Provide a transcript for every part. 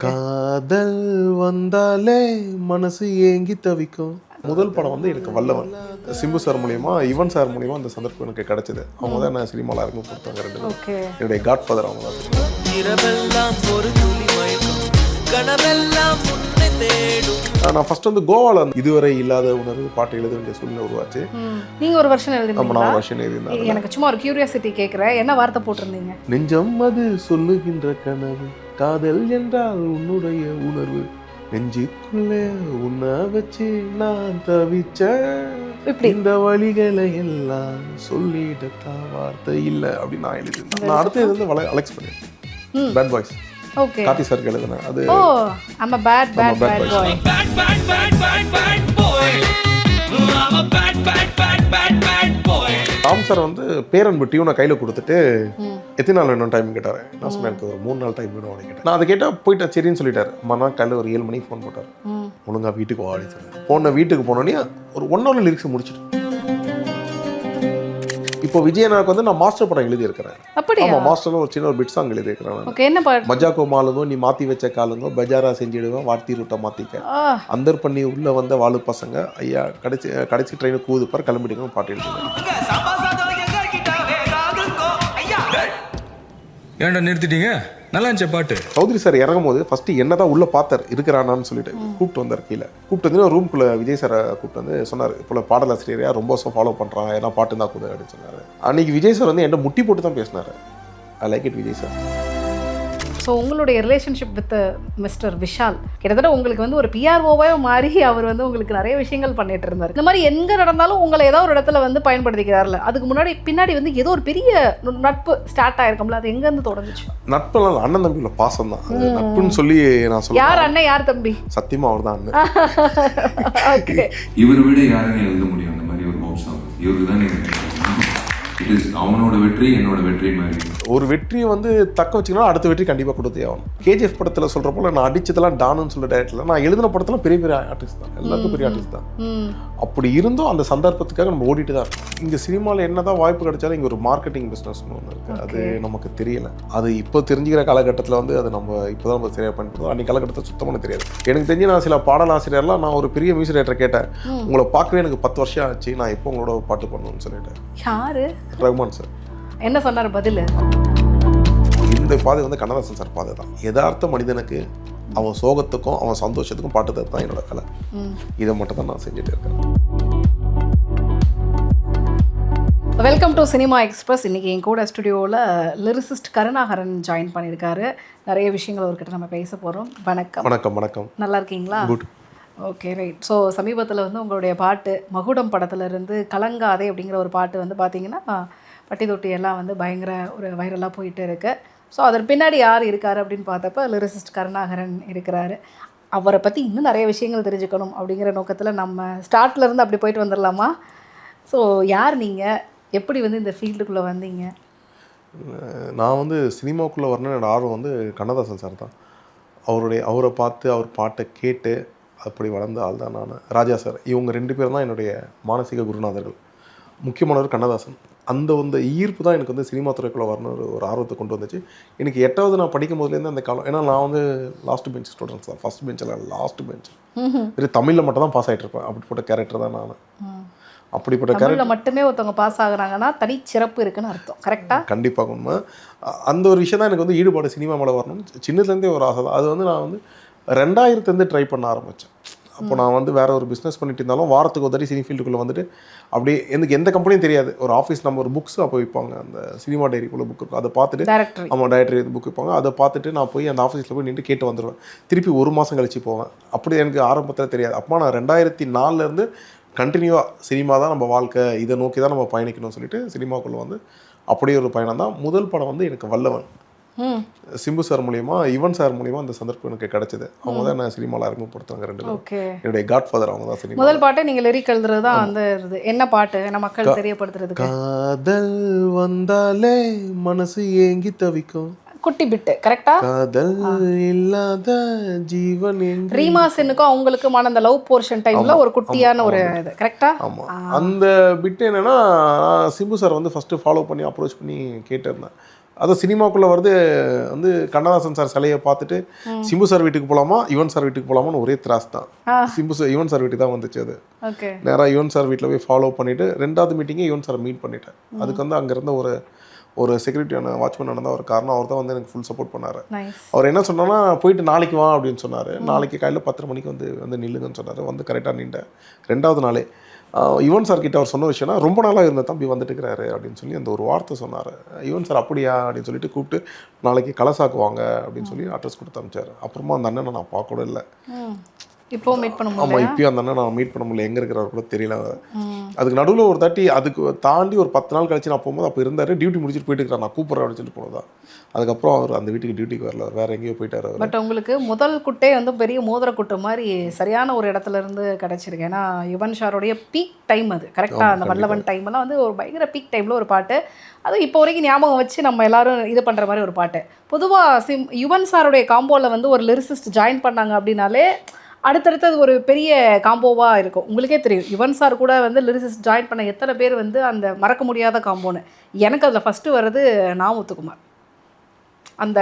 காதல் வந்தாலே மனசு ஏங்கி தவிக்கும். முதல் படம் வந்து எனக்கு வல்லவன். சிம்பு சார் மூலியமா, யுவன் சார் மூலியமா அந்த சந்தர்ப்பம் எனக்கு கிடைச்சது. அவங்க தான் என்ன சினிமாவில் இறங்க கொடுத்தாங்க. ரெண்டு பேரும் என்னுடைய காட் ஃபாதர் அவங்க தான். நான் ஃபர்ஸ்ட் வந்து கோவாவில் இதுவரை இல்லாத உணர்வு பாட்டு எழுத வேண்டிய சூழ்நிலை உருவாச்சு. நீங்க ஒரு வருஷன் எழுதினீங்களா? நான் வருஷன் எழுதினேன். எனக்கு சும்மா ஒரு கியூரியாசிட்டி கேட்குறேன், என்ன வார்த்தை போட்டிருந்தீங்க? நெஞ்சம் அது சொல்லுகின்ற கனவு, காதல் என்றால் உன்னுடைய உணர்வு, நெஞ்சுக்குள்ளே உன்னை வச்சு நான் தவிச்சேன், இந்த வழிகளை எல்லாம் சொல்லிடத்தான் வார்த்தை இல்லை அப்படின்னு நான் எழுதியிருந்தேன். நான் அடுத்தது வந்து அலெக்ஸ் பண்ணேன், bad boys. Okay, Karthi sir எழுதுனேன். அது ஓ I'm a bad boy. Ram sir வந்து பேரன்பு டியூனை கையில் கொடுத்துட்டு எத்தனை நாள் வேணும் டைம் கேட்டார். நான் சொன்னேன் எனக்கு ஒரு 3 நாள் டைம் வேணும் அப்படின்னு கேட்டேன். நான் அதை கேட்டால் போயிட்டா சரின்னு சொல்லிட்டாரு. மறுநாள் காலையில் ஒரு 7 மணிக்கு ஃபோன் போட்டார். ஒழுங்கா வீட்டுக்கு வா அப்படின்னு சொன்னேன். போன வீட்டுக்கு போனோடனே ஒரு 1 hour லிரிக்ஸ் முடிச்சிட்டு. இப்போ விஜயனாக்கு வந்து நான் மாஸ்டர் படம் எழுதியிருக்கிறேன். ஆமாம், மாஸ்டர்ல ஒரு சின்ன ஒரு பிட் சாங் எழுதியிருக்கிறேன். மஜாக்கோ மாலுங்கோ நீ மாற்றி வச்ச காலுங்கோ பஜாரா செஞ்சிடுவேன் வார்த்தி ரூட்டை மாற்றிக்க அந்தர் பண்ணி உள்ளே வந்த வாழு பசங்க ஐயா கடைசி ட்ரெயினை கூதுப்பார் கிளம்பிடுங்க பாட்டு எழுதினேன். ஏன்டா நிறுத்திட்டீங்க? நல்லா இருந்துச்சு பாட்டு. சௌத்ரி சார் இறங்கும் போது ஃபர்ஸ்ட் என்னதான் உள்ள பார்த்தார் இருக்கிறானான்னு சொல்லிட்டு கூப்பிட்டு வந்தார். கீழே கூப்பிட்டு வந்து ரூம்குள்ள விஜய் சாரை கூப்பிட்டு வந்து சொன்னார், இப்போ பாடலாசிரியரையா ரொம்ப வருஷம் ஃபாலோ பண்ணுறான், ஏன்னா பாட்டு தான் கூட அப்படின்னு சொன்னார். அன்னைக்கு விஜய் சார் வந்து என்கிட்ட முட்டி போட்டு தான் பேசினார். I like it Vijay sir. So உங்களுடைய ரிலேஷன்ஷிப் வித் மிஸ்டர் விஷால் கிட்டத்தட்ட உங்களுக்கு வந்து ஒரு பிஆர்ஓவே மாறி அவர் வந்து உங்களுக்கு நிறைய விஷயங்கள் பண்ணிட்டு இருந்தார். இந்த மாதிரி எங்கே நடந்தாலும் உங்களை ஏதோ ஒரு இடத்துல வந்து பயன்படுத்திக்கிறார்ல, அதுக்கு பின்னாடி வந்து ஏதோ ஒரு பெரிய நட்பு ஸ்டார்ட் ஆயிருக்கும்ல, அது எங்கேருந்து தொடங்குச்சு? நட்பெல்லாம் அண்ணன் தம்பியில் பாசம் தான். அது நட்புன்னு சொல்லி நான் சொல்லுவேன். யார் அண்ணன் யார் தம்பி? சத்தியமா அவர் தான் அண்ணன். இவரை விட யாருன்னு எழுத முடியும் அந்த மாதிரி ஒரு ஹோப் சாங். இவருக்கு தான் அவனோட வெற்றி என்னோட வெற்றி மாதிரி. ஒரு வெற்றியை வந்து தக்க வச்சுக்கணும், அடுத்த வெற்றி கண்டிப்பாக கொடுத்தே ஆகணும். கேஜிஎஃப் படத்தில் சொல்கிற போல நான் அடிச்சதெல்லாம் டானுன்னு சொல்ல டேரக்டரில் நான் எழுதின படத்தில் பெரிய பெரிய ஆர்டிஸ்ட் தான், எல்லாருக்கும் பெரிய ஆர்டிஸ்ட் தான். அப்படி இருந்தும் அந்த சந்தர்ப்பத்துக்காக நம்ம ஓடிட்டு தான் இருக்கோம். இங்கே சினிமாவில் என்னதான் வாய்ப்பு கிடைச்சாலும் இங்கே ஒரு மார்க்கெட்டிங் பிஸ்னஸ்னு ஒன்று இருக்குது. அது நமக்கு தெரியல. அது இப்போ தெரிஞ்சுக்கிற காலகட்டத்தில் வந்து அது நம்ம இப்போ தான் நம்ம சரியாக பயன்படுத்தும். அன்றைக்கி காலகட்டத்தில் சுத்தமாக தெரியாது. எனக்கு தெரிஞ்சு நான் சில பாடலாசிரியர்லாம் நான் ஒரு பெரிய மியூசிக் டைரக்டர் கேட்டேன், உங்களை பார்க்கவே எனக்கு 10 வருஷம் ஆச்சு, நான் எப்போ உங்களோட பாட்டு பண்ணணும்னு சொல்லிட்டேன். யாரு? ரஹ்மான் சார். என்ன சொன்னார் பதில்? இந்த பாதை வந்து கண்ணதாசன் சார் பாதை தான். யதார்த்த மனிதனுக்கு அவன் சோகத்துக்கும் அவன் சந்தோஷத்துக்கும் பாட்டு தான் என்னோட கலை. இதை மட்டும் தான் நான் செஞ்சுட்டு இருக்கேன். Welcome to cinema express. இன்றைக்கி என் கூட ஸ்டுடியோவில் லிரிசிஸ்ட் கருணாகரன் ஜாயின் பண்ணியிருக்காரு. நிறைய விஷயங்கள் அவர்கிட்ட நம்ம பேச போகிறோம். வணக்கம். வணக்கம். வணக்கம். நல்லா இருக்கீங்களா? குட். Okay, right. ஸோ சமீபத்தில் வந்து உங்களுடைய பாட்டு மகுடம் படத்துலேருந்து கலங்காதே அப்படிங்கிற ஒரு பாட்டு வந்து பார்த்திங்கன்னா பட்டி தொட்டி எல்லாம் வந்து பயங்கர ஒரு வைரலாக போயிட்டு இருக்கு. ஸோ அதற்கு பின்னாடி யார் இருக்கார் அப்படின்னு பார்த்தப்ப லிரிசிஸ்ட் கருணாகரன் இருக்கிறாரு. அவரை பற்றி இன்னும் நிறைய விஷயங்கள் தெரிஞ்சுக்கணும் அப்படிங்கிற நோக்கத்தில் நம்ம ஸ்டார்ட்லேருந்து அப்படி போயிட்டு வந்துடலாமா? ஸோ யார் நீங்கள், எப்படி வந்து இந்த ஃபீல்டுக்குள்ளே வந்தீங்க? நான் வந்து சினிமாவுக்குள்ளே வரணும்னு என்னோடய ஆர்வம் வந்து கண்ணதாசன் சார் தான். அவரை பார்த்து அவர் பாட்டை கேட்டு அப்படி வளர்ந்த ஆள் தான் நான். ராஜா சார், இவங்க 2 பேரும் தான் என்னுடைய மானசீக குருநாதர்கள். முக்கியமானவர் கண்ணதாசன். அந்த ஈர்ப்பு தான் எனக்கு வந்து சினிமா துறைக்குள்ளே வரணும் ஒரு ஆர்வத்தை கொண்டு வந்துச்சு. எனக்கு 8வது நான் படிக்கும் போதுலேருந்து அந்த காலம், ஏன்னா நான் வந்து லாஸ்ட் பெஞ்ச் ஸ்டூடெண்ட்ஸ் தான், ஃபஸ்ட் பெஞ்சில் லாஸ்ட் பெஞ்ச். வெறும் தமிழில் மட்டும் தான் பாஸ் ஆகிட்டு இருப்பேன். அப்படிப்பட்ட கேரக்டர் தான் நான். அப்படிப்பட்ட கேரக்டர் மட்டுமே ஒருத்தவங்க பாஸ் ஆகுறாங்கன்னா தனி சிறப்பு இருக்குன்னு அர்த்தம். கரெக்டாக? கண்டிப்பாக உண்மை. அந்த ஒரு விஷயம் தான் எனக்கு வந்து ஈடுபாடு சினிமா மேலே வரணும். சின்னதுலேருந்தே ஒரு ஆசை தான். அது வந்து நான் வந்து 2000 ட்ரை பண்ண ஆரம்பித்தேன். அப்போ நான் வந்து வேறு ஒரு பிஸ்னஸ் பண்ணிட்டு இருந்தாலும் வாரத்துக்கு ஒரு தடவை சினி ஃபீல்டுக்குள்ளே வந்துட்டு அப்படியே எனக்கு எந்த கம்பெனியும் தெரியாது. ஒரு ஆஃபீஸ் நம்ம ஒரு புக்ஸ் அப்போ வைப்பாங்க, அந்த சினிமா டைரிக்குள்ளே புக் இருக்கும், அதை பார்த்துட்டு ஆமாம் டைரக்டரி புக் வைப்பாங்க, அதை பார்த்துட்டு நான் போய் அந்த ஆஃபீஸில் போய் நின்று கேட்டு வந்துடுவேன். திருப்பி 1 மாதம் கழிச்சு போவேன். அப்படி எனக்கு ஆரம்பத்தில் தெரியாது. அப்போ நான் 2004 கண்டினியூவாக சினிமா தான் நம்ம வாழ்க்கை, இதை நோக்கி தான் நம்ம பயணிக்கணும்னு சொல்லிட்டு சினிமாக்குள்ளே வந்து அப்படியே ஒரு பயணம் தான். முதல் படம் வந்து எனக்கு வல்லவன். சிம்பு சார் மூலியமா, யுவன் சார் மூலியமா அந்த சந்தர்ப்பம் எனக்கு கிடைச்சது. அவங்க தான் என்ன சினிமாவில் அறிமுகப்படுத்துறாங்க. 2 பேரும் என்னுடைய காட் ஃபாதர் அவங்க தான். சினிமா முதல் பாட்டை நீங்கள் லிரிக் எழுதுறது தான் அந்த என்ன பாட்டு நம்ம மக்கள் தெரியப்படுத்துறதுக்கு? காதல் வந்தாலே மனசு ஏங்கி தவிக்கும். குட்டி பிட்டு கரெக்டா? காதல் இல்லாத ஜீவன் எங்க. ரீமாசனுக்கும் அவங்களுக்குமான அந்த லவ் போர்ஷன் டைம்ல ஒரு குட்டியான ஒரு இது கரெக்டா? ஆமா. அந்த பிட் என்னன்னா, சிம்பு சார் வந்து ஃபர்ஸ்ட் ஃபாலோ பண்ணி அப்ரோச் பண்ணி கேட்டிருந்தேன். அது சினிமாக்குள்ளே வருது வந்து கண்ணதாசன் சார் சிலையை பார்த்துட்டு சிம்பு சார் வீட்டுக்கு போகலாமா யுவன் சார் வீட்டுக்கு போகலாமான்னு ஒரே திராஸ் தான். யுவன் சார் வீட்டுக்கு தான் வந்துச்சு. அது நேராக யுவன் சார் வீட்டில் போய் ஃபாலோ பண்ணிவிட்டு 2வது மீட்டிங்கே யுவன் சார் மீட் பண்ணிட்டேன். அதுக்கு வந்து அங்கே இருந்த ஒரு செக்யூரிட்டியான வாட்ச்மேன் நடந்த ஒரு காரணம் அவர் தான் வந்து எனக்கு ஃபுல் சப்போர்ட் பண்ணார். அவர் என்ன சொன்னார்னா போயிட்டு நாளைக்கு வா அப்படின்னு சொன்னார். நாளைக்கு காலையில் 10:30 மணிக்கு வந்து நில்லுங்கன்னு சொன்னார். வந்து கரெக்டாக நின்றேன். 2வது நாளே யுவன் சார் கிட்ட அவர் சொன்ன விஷயம்னா ரொம்ப நாளாக இருந்த தம்பி வந்துட்டு இருக்கிறாரு அப்படின்னு சொல்லி அந்த ஒரு வார்த்தை சொன்னார். யுவன் சார் அப்படியா அப்படின்னு சொல்லிட்டு கூப்பிட்டு நாளைக்கு கலசாக்குவாங்க அப்படின்னு சொல்லி அட்ரஸ் கொடுத்து அனுப்பிச்சார். அப்புறமா அந்த அண்ணனை நான் பார்க்க கூட இல்லை. இப்போ மீட் பண்ண முடியல. ஆமாம், இப்போயும் அந்த அண்ணன் நான் மீட் பண்ண முடியல, எங்கே இருக்கிறார் கூட தெரியல. அதுக்கு நடுவில் ஒரு தாட்டி அதுக்கு தாண்டி ஒரு 10 நாள் கழிச்சு நான் போகும்போது அப்போ இருந்தார். டியூட்டி முடிச்சுட்டு போயிட்டு இருக்கிறார். நான் கூப்பிட்றேன் அப்படின்னு சொல்லிட்டு போனதா. அதுக்கப்புறம் அவர் அந்த வீட்டுக்கு டியூட்டிக்கு வரல, வேறு எங்கேயோ போயிட்டார். பட் உங்களுக்கு முதல் குட்டே வந்து பெரிய மோதிர குட்டு மாதிரி சரியான ஒரு இடத்துல இருந்து கிடச்சிருக்கு. ஏன்னா யுவன் சாரோடைய பீக் டைம் அது கரெக்டாக. அந்த வல்லவன் டைம்லாம் வந்து ஒரு பயங்கர பீக் டைமில் ஒரு பாட்டு. அதுவும் இப்போ வரைக்கும் ஞாபகம் வச்சு நம்ம எல்லாரும் இது பண்ணுற மாதிரி ஒரு பாட்டு. பொதுவாக யுவன் சாருடைய காம்போவில் வந்து ஒரு லிரிசிஸ்ட் ஜாயின் பண்ணாங்க அப்படின்னாலே அடுத்தடுத்தது ஒரு பெரிய காம்போவாக இருக்கும். உங்களுக்கே தெரியும் யுவன் சார் கூட வந்து லிரிசிஸ்ட் ஜாயின் பண்ண எத்தனை பேர் வந்து அந்த மறக்க முடியாத காம்போன்னு. எனக்கு அதில் ஃபஸ்ட்டு வர்றது நா. முத்துக்குமார் அந்த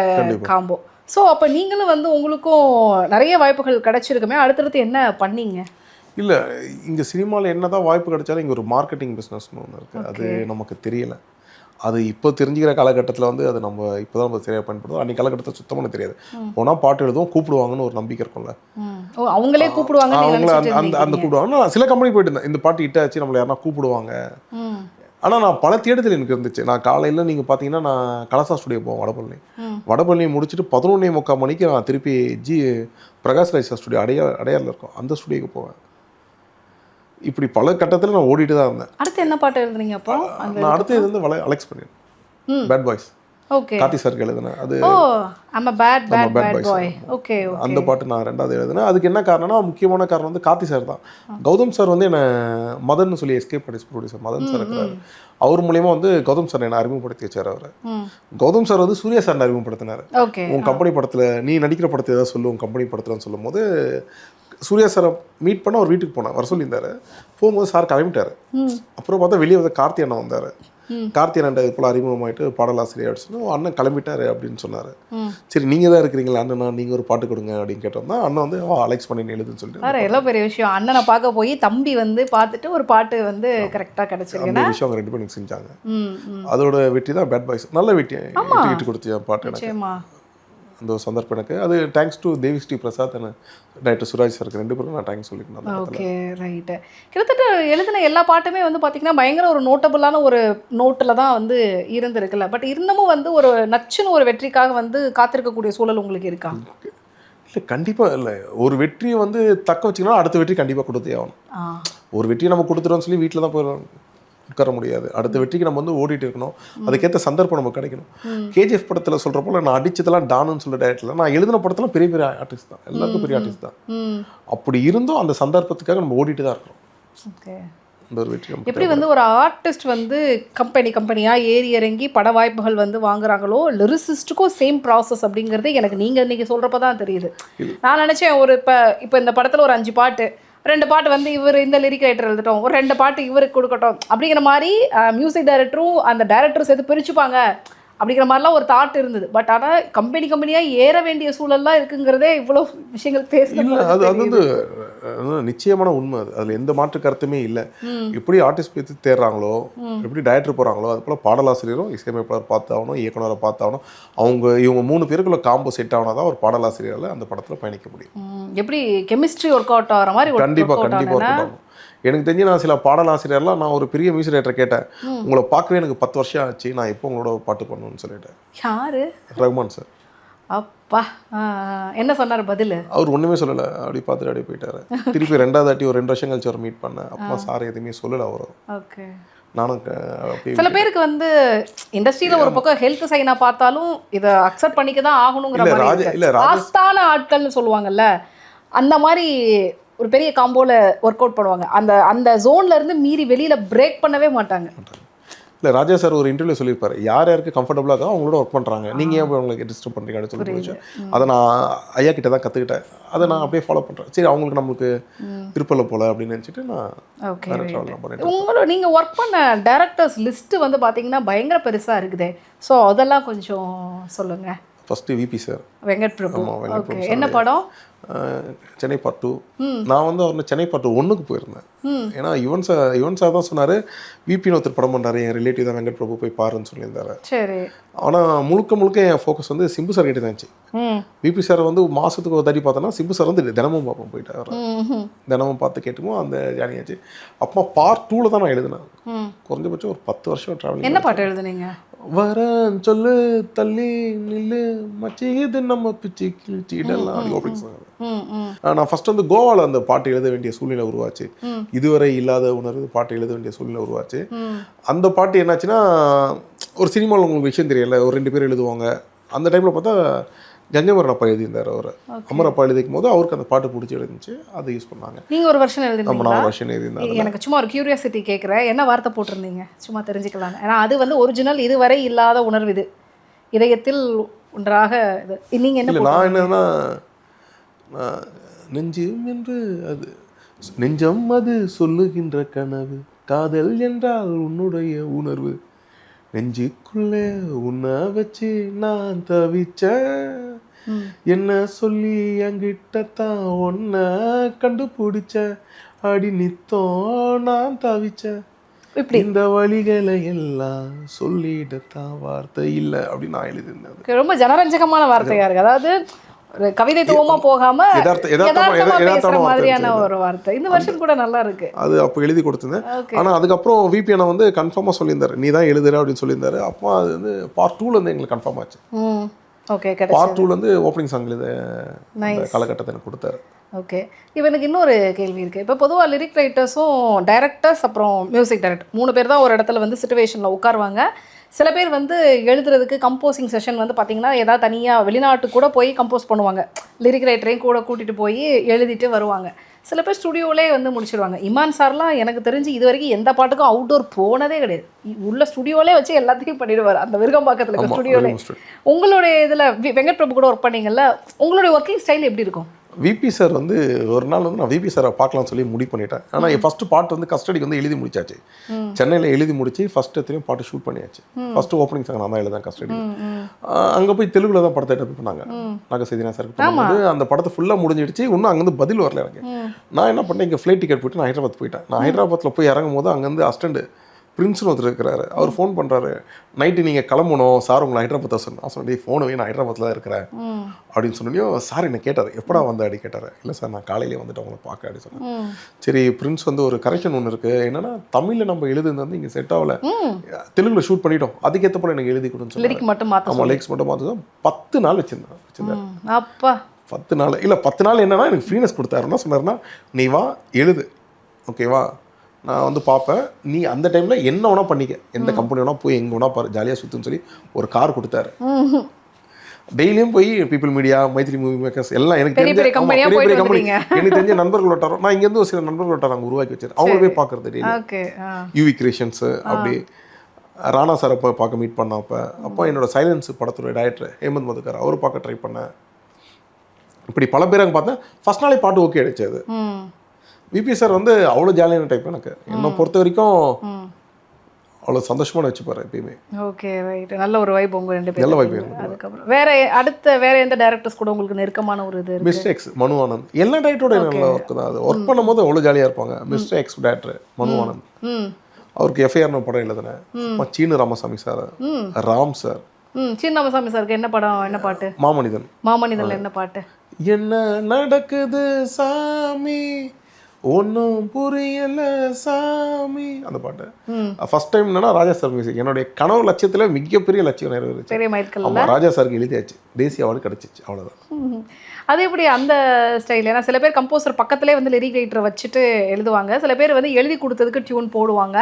காம்போ. ஸோ அப்போ நீங்களும் வந்து உங்களுக்கும் நிறைய வாய்ப்புகள் கிடச்சிருக்குமே, அடுத்தடுத்து என்ன பண்ணீங்க? இல்லை, இங்கே சினிமாவில் என்ன தான் வாய்ப்பு கிடைச்சாலும் இங்கே ஒரு மார்க்கெட்டிங் பிஸ்னஸ்னு ஒன்று இருக்குது. அது நமக்கு தெரியலை. அது இப்போ தெரிஞ்சுக்கிற காலகட்டத்தில் வந்து அது நம்ம இப்போ தான் நம்ம சரியாக பயன்படுத்தும். அன்றைக்கி காலகட்டத்தில் சுத்தமாக தெரியாது. போனால் பாட்டு எழுதும், கூப்பிடுவாங்கன்னு ஒரு நம்பிக்கை இருக்கும்ல. அவங்களே கூப்பிடுவாங்க, அவங்கள அந்த கூப்பிடுவாங்க. நான் சில கம்பெனி போயிட்டு இருந்தேன், இந்த பாட்டு ஹிட் ஆச்சு, நம்மளை யாருன்னா கூப்பிடுவாங்க. ஆனால் நான் பல தேடுதல் எனக்கு இருந்துச்சு. நான் காலையில் நீங்கள் பார்த்தீங்கன்னா நான் கலசா ஸ்டுடியோ போவேன் வடபழனி முடிச்சுட்டு 11:45 மணிக்கு நான் திருப்பி பிரகாஷ் ராஜ் சார் ஸ்டுடியோ அடையாரில் இருக்கும், அந்த ஸ்டுடியோக்கு போவேன். இப்படி பல கட்டத்தில் நான் ஓடிட்டு தான் இருந்தேன். அடுத்து என்ன பாட்டு எழுதுனீங்க அப்போ? நான் அடுத்து இருந்து அலெக்ஸ் பண்ணிருந்தேன், பேட் பாய்ஸ். ஓகே, கார்த்தி சாருக்கு எழுதுனேன். அது அந்த பாட்டு நான் 2வது எழுதுனேன். அதுக்கு என்ன காரணம்னா, முக்கியமான காரணம் வந்து கார்த்தி சார் தான். கௌதம் சார் வந்து என்னை மதன் சொல்லி எஸ்கேப் ப்ரொடியூசர் மதன் சார் இருக்கிறார். அவர் மூலியமா வந்து கௌதம் சார் என்னை அறிமுகப்படுத்தி வச்சார். அவர் கௌதம் சார் வந்து சூர்யா சார் அறிமுகப்படுத்தினார். உன் கம்பெனி படத்தில் நீ நடிக்கிற படத்தை ஏதாவது சொல்லு, உன் கம்பெனி படத்துலன்னு சொல்லும் போது சூர்யா சாரை மீட் பண்ண ஒரு வீட்டுக்கு போனேன். வர சொல்லியிருந்தாரு. போகும்போது சார் கிளம்பிட்டார். அப்புறம் பார்த்தா வெளியே வந்து கார்த்தி அண்ணன் வந்தார். கார்த்தி அண்ணன் இது போல் அறிமுகமாயிட்டு பாடலாசிரியர் அப்படின்னு சொன்னால் அண்ணன் கிளம்பிட்டாரு அப்படின்னு சொன்னார். சரி, நீங்கள் தான் இருக்கிறீங்களா அண்ணனா, நீங்கள் ஒரு பாட்டு கொடுங்க அப்படின்னு கேட்டோம்னா அண்ணன் வந்து அலெக்ஸ் பண்ணி எழுதுன்னு சொல்லிட்டு. வேறு எவ்வளோ பெரிய விஷயம். அண்ணனை பார்க்க போய் தம்பி வந்து பார்த்துட்டு ஒரு பாட்டு வந்து கரெக்டாக கிடச்சிருக்கு. அந்த விஷயம் அவங்க 2 பேரும் செஞ்சாங்க. அதோட வெற்றி தான் பேட் பாய்ஸ். நல்ல வெற்றி இட்டு கொடுத்து பாட்டு எனக்கு அந்த ஒரு சந்தர்ப்பம் எனக்கு. அது thanks to Devi Sri Prasad and director Suraj சாருக்கு 2 பேரும் நான் தேங்க்ஸ் சொல்லிக்கிறேன். Okay, right. கிட்டத்தட்ட எழுதின எல்லா பாட்டுமே வந்து பார்த்திங்கன்னா பயங்கர ஒரு நோட்டபுளான ஒரு நோட்டில் தான் வந்து இருந்திருக்குல்ல. பட் இருந்தமும் வந்து ஒரு நச்சுன்னு ஒரு வெற்றிக்காக வந்து காத்திருக்கக்கூடிய சூழல் உங்களுக்கு இருக்கா? இல்லை, கண்டிப்பாக இல்லை. ஒரு வெற்றியை வந்து தக்க வச்சுக்கணும், அடுத்த வெற்றி கண்டிப்பாக கொடுத்தே ஆகணும். ஒரு வெற்றியை நம்ம கொடுத்துட்டோம்னு சொல்லி வீட்டில் தான் போயிடும் உட்கார முடியாது. அடுத்த வெற்றிக்கு நம்ம வந்து ஓடிட்டு இருக்கணும். அதுக்கேற்ற சந்தர்ப்பம் நமக்கு கிடைக்கணும். KGF படத்தில் சொல்கிற போல நான் அடிச்சதெல்லாம் டானுன்னு சொல்ல டேரக்டரில் நான் எழுதின படத்தில் பெரிய பெரிய ஆர்டிஸ்ட் தான், எல்லாருக்கும் பெரிய ஆர்டிஸ்ட் தான். அப்படி இருந்தும் அந்த சந்தர்ப்பத்துக்காக நம்ம ஓடிட்டு தான் இருக்கிறோம். இந்த ஒரு வெற்றி எப்படி வந்து ஒரு ஆர்டிஸ்ட் வந்து கம்பெனியாக ஏறி இறங்கி பட வாய்ப்புகள் வந்து வாங்குறாங்களோ, லிரிசிஸ்ட்டுக்கும் சேம் ப்ராசஸ் அப்படிங்கிறது எனக்கு நீங்கள் இன்றைக்கி சொல்கிறப்ப தான் தெரியுது. நான் நினச்சேன் ஒரு இப்போ இந்த படத்தில் ஒரு 5 பாட்டு, 2 பாட்டு வந்து இவர் இந்த லிரிக் ரைட்டர் எழுதட்டும், ஒரு 2 பாட்டு இவருக்கு கொடுக்கட்டும் அப்படிங்கிற மாதிரி மியூசிக் டைரக்டரும் அந்த டைரக்டரும் சேர்த்து பிரிச்சுப்பாங்க அப்படிங்கிற மாதிரிலாம் ஒரு தாட் இருந்தது. பட் ஆனால் கம்பெனியாக ஏற வேண்டிய சூழல்லாம் இருக்குங்கிறதே இவ்வளோ விஷயங்கள் பேசுகிறது. அது வந்து நிச்சயமான உண்மை. அது அதில் எந்த மாற்று கருத்துமே இல்லை. எப்படி ஆர்டிஸ்ட் பற்றி தேடுறாங்களோ, எப்படி டைரக்டர் போகிறாங்களோ, அது போல் பாடலாசிரியரும் இசையமைப்பாளர் பார்த்தாகணும், இயக்குனரை பார்த்தாகணும். இவங்க 3 பேருக்குள்ள காம்போ செட் ஆனால் தான் ஒரு பாடலாசிரியரால் அந்த படத்தில் பயணிக்க முடியும். எப்படி கெமிஸ்ட்ரி ஒர்க் அவுட் ஆகிற மாதிரி கண்டிப்பாக ஒர்க் அவுட் ஆகும். எனக்கு தெரிஞ்சு நான் சில பாடலாசிரியர்லாம் நான் ஒரு பெரிய மியூசிக் டைரக்டர் கேட்டேன், உங்களை பார்க்கவே எனக்கு 10 வருஷம் ஆச்சு, நான் எப்போ உங்களோட பாட்டு பண்ணணும்னு சொல்லிட்டேன். யாரு? ரஹ்மான் சார். அப்பா, என்ன சொன்னார் பதில்? அவர் ஒன்றுமே சொல்லலை, அப்படி பார்த்துட்டு அப்படியே போயிட்டாரு. திருப்பி 2வது வாட்டி ஒரு 2 வருஷம் கழிச்சு அவர் மீட் பண்ணேன். அப்பா சார் எதுவுமே சொல்லலை அவர். ஓகே. நானும் சில பேருக்கு வந்து இண்டஸ்ட்ரியில் ஒரு பக்கம் ஹெல்த் சைனா பார்த்தாலும் இதை அக்செப்ட் பண்ணிக்க தான் ஆகணுங்கிற மாதிரி ஆஸ்தான ஆட்கள்னு சொல்லுவாங்கல்ல, அந்த மாதிரி ஒரு பெரிய காம்போவில் ஒர்க் அவுட் பண்ணுவாங்க. அந்த ஜோன்ல இருந்து மீறி வெளியில் பிரேக் பண்ணவே மாட்டாங்க. இல்லை ராஜா சார் ஒரு இன்டர்வியூ சொல்லியிருப்பாரு, யார் யாருக்கு கம்ஃபர்டபுளாக இருக்கோ அவங்களோட ஒர்க் பண்ணுறாங்க, நீங்கள் ஏன் போய் அவங்களுக்கு டிஸ்டர்ப் பண்ணுறீங்கன்னு சொல்லி விஷயம். அதை நான் ஐயா கிட்ட தான் கற்றுக்கிட்டேன், அதை நான் அப்படியே ஃபாலோ பண்ணுறேன். சரி அவங்களுக்கு நம்மளுக்கு விருப்பம் இல்லை போல அப்படின்னு நினச்சிட்டு நான் வேறு ட்ராவல்லாம் பண்ணிட்டேன். உங்களோட நீங்கள் ஒர்க் பண்ண டேரக்டர்ஸ் லிஸ்ட்டு வந்து பார்த்தீங்கன்னா பயங்கர பெருசாக இருக்குதே, ஸோ அதெல்லாம் கொஞ்சம் சொல்லுங்கள். First VP sir, Venkat Prabhu. ஆமாம் வெங்கட் ஓகே, பிரபு என்ன படம்? சென்னை பார்ட் 2. நான் வந்து அவர் சென்னை பார்ட் 1க்கு போயிருந்தேன். ஏன்னா யுவன் சார் தான் சொன்னார், விபின்னு ஒருத்தர் படம் பண்ணுறாரு, என் ரிலேட்டிவ் தான் வெங்கட் பிரபு, போய் பாருன்னு சொல்லியிருந்தாரு. சரி. ஆனால் முழுக்க என் ஃபோக்கஸ் வந்து சிம்பு சார் கிட்ட இருந்துச்சு. விபி சார் வந்து மாதத்துக்கு ஒரு தடி பார்த்தோன்னா சிம்பு சார் வந்து தினமும் பார்ப்போம், போயிட்டார் தினமும் பார்த்து கேட்டுமோ அந்த ஜானியாச்சு. அப்போ பார்ட் 2ல் தான் நான் எழுதினேன். குறைஞ்சபட்சம் ஒரு 10 வருஷம் ட்ராவலிங். என்ன பாட்டு எழுதுனீங்க? வரேன் சொல்லு தள்ளி நில்லு மச்சி இது நம்ம பிச்சு கிழிச்சி இடெல்லாம் ஓப்பனிங் சாங். நான் ஃபர்ஸ்ட் வந்து கோவாவில் அந்த பாட்டு எழுத வேண்டிய சூழ்நிலை உருவாச்சு. இதுவரை இல்லாத உணர்வு பாட்டு எழுத வேண்டிய சூழ்நிலை உருவாச்சு. அந்த பாட்டு என்னாச்சுன்னா, ஒரு சினிமாவில் உங்களுக்கு விஷயம் தெரியல, ஒரு 2 பேர் எழுதுவாங்க. அந்த டைமில் பார்த்தா கங்கைமரன் அப்பா எழுதியிருந்தார். அவர் அமர் அப்பா எழுதிக்கும் போது அவருக்கு அந்த பாட்டு பிடிச்சி எழுதிச்சு, அதை யூஸ் பண்ணாங்க. நீங்கள் ஒரு வருஷன் எழுதிருந்தீங்களா? நான் ஒரு வருஷன் எழுதியிருந்தேன். எனக்கு சும்மா ஒரு கியூரியாசிட்டி கேட்குறேன், என்ன வார்த்தை போட்டிருந்தீங்க சும்மா தெரிஞ்சுக்கலாம். ஏன்னா அது வந்து ஒரிஜினல் இதுவரை இல்லாத உணர்வு, இது இதயத்தில் ஒன்றாக இது. நீங்கள் என்ன? நான் என்னன்னா, நெஞ்சம் என்று அது நெஞ்சம் அது சொல்லுகின்ற கனவு, காதல் என்றால் உன்னுடைய உணர்வு, நெஞ்சுக்குள்ளே உன்னை வச்சு நான் தவிச்சேன், என்ன சொல்லி என்கிட்டத்தான் ஒன்ன கண்டுபிடிச்ச, அடி நித்தம் நான் தவிச்சேன், இந்த வழிகளை எல்லாம் சொல்லிடத்தான் வார்த்தை இல்லை அப்படின்னு நான் எழுதியிருந்தேன். ரொம்ப ஜனரஞ்சகமான வார்த்தையா இருக்கு. அதாவது ஒரு கவிதை துவமா போகாம யதார்த்தமா மாதிரியான ஒரு வார்த்தை. இந்த வருஷம் கூட நல்லா இருக்கு. அது அப்போ எழுதி கொடுத்திருந்தேன். ஆனா அதுக்கப்புறம் விபி அண்ணா வந்து கன்ஃபார்மா சொல்லியிருந்தாரு, நீ தான் எழுதுற அப்படின்னு சொல்லியிருந்தாரு. அப்போ அது வந்து பார்ட் 2ல இருந்து எங்களுக்கு கன்ஃபார்ம் ஆச்சு. ஓகே, பார்ட் 2ல இருந்து ஓப்பனிங் சாங் எழுத காலகட்டத்தை எனக்கு கொடுத்தாரு. ஓகே, இப்போ எனக்கு இன்னொரு கேள்வி இருக்குது. இப்போ பொதுவாக லிரிக் ரைட்டர்ஸும் டைரக்டர்ஸ் அப்புறம் மியூசிக் டைரக்டர் 3 பேர் தான் ஒரு இடத்துல வந்து சிச்சுவேஷனில் உட்காருவாங்க. சில பேர் வந்து எழுதுறதுக்கு கம்போசிங் செஷன் வந்து பார்த்திங்கன்னா ஏதாவது தனியாக வெளிநாட்டு கூட போய் கம்போஸ் பண்ணுவாங்க, லிரிக் ரைட்டரையும் கூட கூட்டிகிட்டு போய் எழுதிட்டு வருவாங்க. சில பேர் ஸ்டுடியோவிலே வந்து முடிச்சிடுவாங்க. இமான் சார்லாம் எனக்கு தெரிஞ்சு இது வரைக்கும் எந்த பாட்டுக்கும் அவுட்டோர் போனதே கிடையாது, உள்ள ஸ்டுடியோவிலே வச்சு எல்லாத்தையும் பண்ணிடுவார். அந்த விருகம்பாக்கத்தில் இருக்க ஸ்டுடியோவிலே. உங்களுடைய இதில் வெங்கட் பிரபு கூட ஒர்க் பண்ணிங்கல்ல, உங்களுடைய ஒர்க்கிங் ஸ்டைல் எப்படி இருக்கும்? விபி சார் வந்து ஒரு நாள் வந்து நான் விபி சாரை பார்க்கலாம்னு சொல்லி முடிவு பண்ணிட்டேன். ஆனால் என் ஃபஸ்ட்டு பாட்டு வந்து கஸ்டடிக்கு வந்து எழுதி முடிச்சாச்சு. சென்னையில் எழுதி முடிச்சு ஃபஸ்ட்டு எத்தனையும் பாட்டு ஷூட் பண்ணியாச்சு. ஃபஸ்ட்டு ஓப்பனிங் சாங் நான் தான் எழுதேன் கஸ்டடி. அங்கே போய் தெலுங்குல தான் படத்தை டப் பண்ணாங்க. நாங்கள் செய்தினா சார் பண்ணும்போது அந்த படத்தை ஃபுல்லாக முடிஞ்சிடுச்சு. இன்னும் அங்கேருந்து பதில் வரல எனக்கு. நான் என்ன பண்ணேன், இங்கே ஃப்ளைட் டிக்கெட் போட்டு நான் ஹைதராபாத் போயிட்டேன். நான் ஹைதராபாத்தில் போய் இறங்கும் போது அங்கேருந்து அசிஸ்டண்ட் பிரின்ஸ்னு ஒருத்தர் இருக்கிறாரு. அவர் ஃபோன் பண்ணுறாரு, நைட்டு நீங்கள் கிளம்பணும் சார், உங்களை ஹைதராபாத் சொன்னேன். நான் சொன்னேன், ஃபோனு நான் ஹைதராபாத்தில் தான் இருக்கிறேன் அப்படின்னு சொன்னோம். சார் என்ன கேட்டார், எப்படா வந்து அப்படி கேட்டார். இல்லை சார் நான் காலையிலே வந்துட்டு அவங்கள பார்க்க அப்படி சொன்னேன். சரி பிரின்ஸ் வந்து ஒரு கரெக்ஷன் ஒன்று இருக்குது, என்னன்னா தமிழில் நம்ம எழுதுனது வந்து இங்கே செட் ஆகலை, தெலுங்குல ஷூட் பண்ணிட்டோம், அதுக்கேற்ற போல எனக்கு எழுதி கொடுன்னு சொல்லி லிரிக் மட்டும் மாற்ற. ஆமாம், லிரிக்ஸ் மட்டும் மாற்ற 10 நாள் வச்சுருந்தேன். அப்பா 10 நாள் இல்லை 10 நாள் என்னன்னா எனக்கு ஃப்ரீனஸ் கொடுத்தாருன்னா சொன்னார்னா, நீ வா எழுது, ஓகேவா, நான் வந்து பார்ப்பேன், நீ அந்த டைமில் என்ன வேணா பண்ணிக்க, எந்த கம்பெனி வேணா போய் எங்கே வேணா பாரு, ஜாலியாக சுற்றுன்னு சொல்லி ஒரு கார் கொடுத்தாரு. டெய்லியும் போய் people media, Mythri movie makers எல்லாம் எனக்கு தெரிஞ்ச பெரிய கம்பெனி, எனக்கு தெரிஞ்ச நண்பர்கள் வட்டாரம், நான் இங்கேருந்து ஒரு சில நண்பர்கள் வட்டாரம் அங்கே உருவாக்கி வச்சிருக்கேன். அவங்க போய் பார்க்குறது டெய்லி. யூவி கிரியேஷன்ஸு அப்படி ராணா சார் அப்போ பார்க்க மீட் பண்ணேன். அப்போ என்னோட சைலன்ஸ் படத்துடைய டைரக்டர் ஹேமந்த் மதுக்கார், அவர் பார்க்க ட்ரை பண்ணேன். இப்படி பல பேர் அங்கே பார்த்தேன். ஃபர்ஸ்ட் நாளே பாட்டு ஓகே ஆயிடுச்சு. அது விபி சார் வந்து அவ்வளோ ஜாலியான டைப். எனக்கு என்னை பொறுத்த வரைக்கும் அவ்வளோ சந்தோஷமான வச்சுப்பாரு எப்பயுமே. ஓகே ரைட், நல்ல ஒரு வைப் உங்க 2 பேரும். நல்ல வைப். அதுக்கப்புறம் வேற எந்த டைரக்டர்ஸ் கூட உங்களுக்கு நெருக்கமான ஒரு இது? மிஸ்டர் எக்ஸ், மனு ஆனந்த், எல்லா டைரக்டரோட நல்ல ஒர்க் தான். அது ஒர்க் பண்ணும்போது அவ்வளோ ஜாலியாக இருப்பாங்க. மிஸ்டர் எக்ஸ் டைரக்டர் மனு ஆனந்த், அவருக்கு எஃப்ஐஆர்னு படம் எழுதுனேன். Seenu Ramasamy sir, Ram sir. சீனு ராமசாமி சாருக்கு என்ன படம், என்ன பாட்டு? மாமனிதன். மாமனிதன்ல என்ன பாட்டு? என்ன நடக்குது சாமி ஒன்றும் புரியல சாமி, அந்த பாட்டு ஃபர்ஸ்ட் டைம் என்னன்னா ராஜா சார் மியூசிக். என்னுடைய கனவு லட்சியத்தில் மிகப்பெரிய லட்சியம் நிறைவேறிச்சு. பெரிய மைல்கல். ஆமாம், ராஜா சாருக்கு எழுதியாச்சு, தேசிய அவார்டு கிடச்சிச்சு, அவ்வளோதான். அது எப்படி அந்த ஸ்டைல்? ஏன்னா சில பேர் கம்போசர் பக்கத்துலேயே வந்து லிரிக் ரைட்டரை வச்சுட்டு எழுதுவாங்க, சில பேர் வந்து எழுதி கொடுத்ததுக்கு டியூன் போடுவாங்க,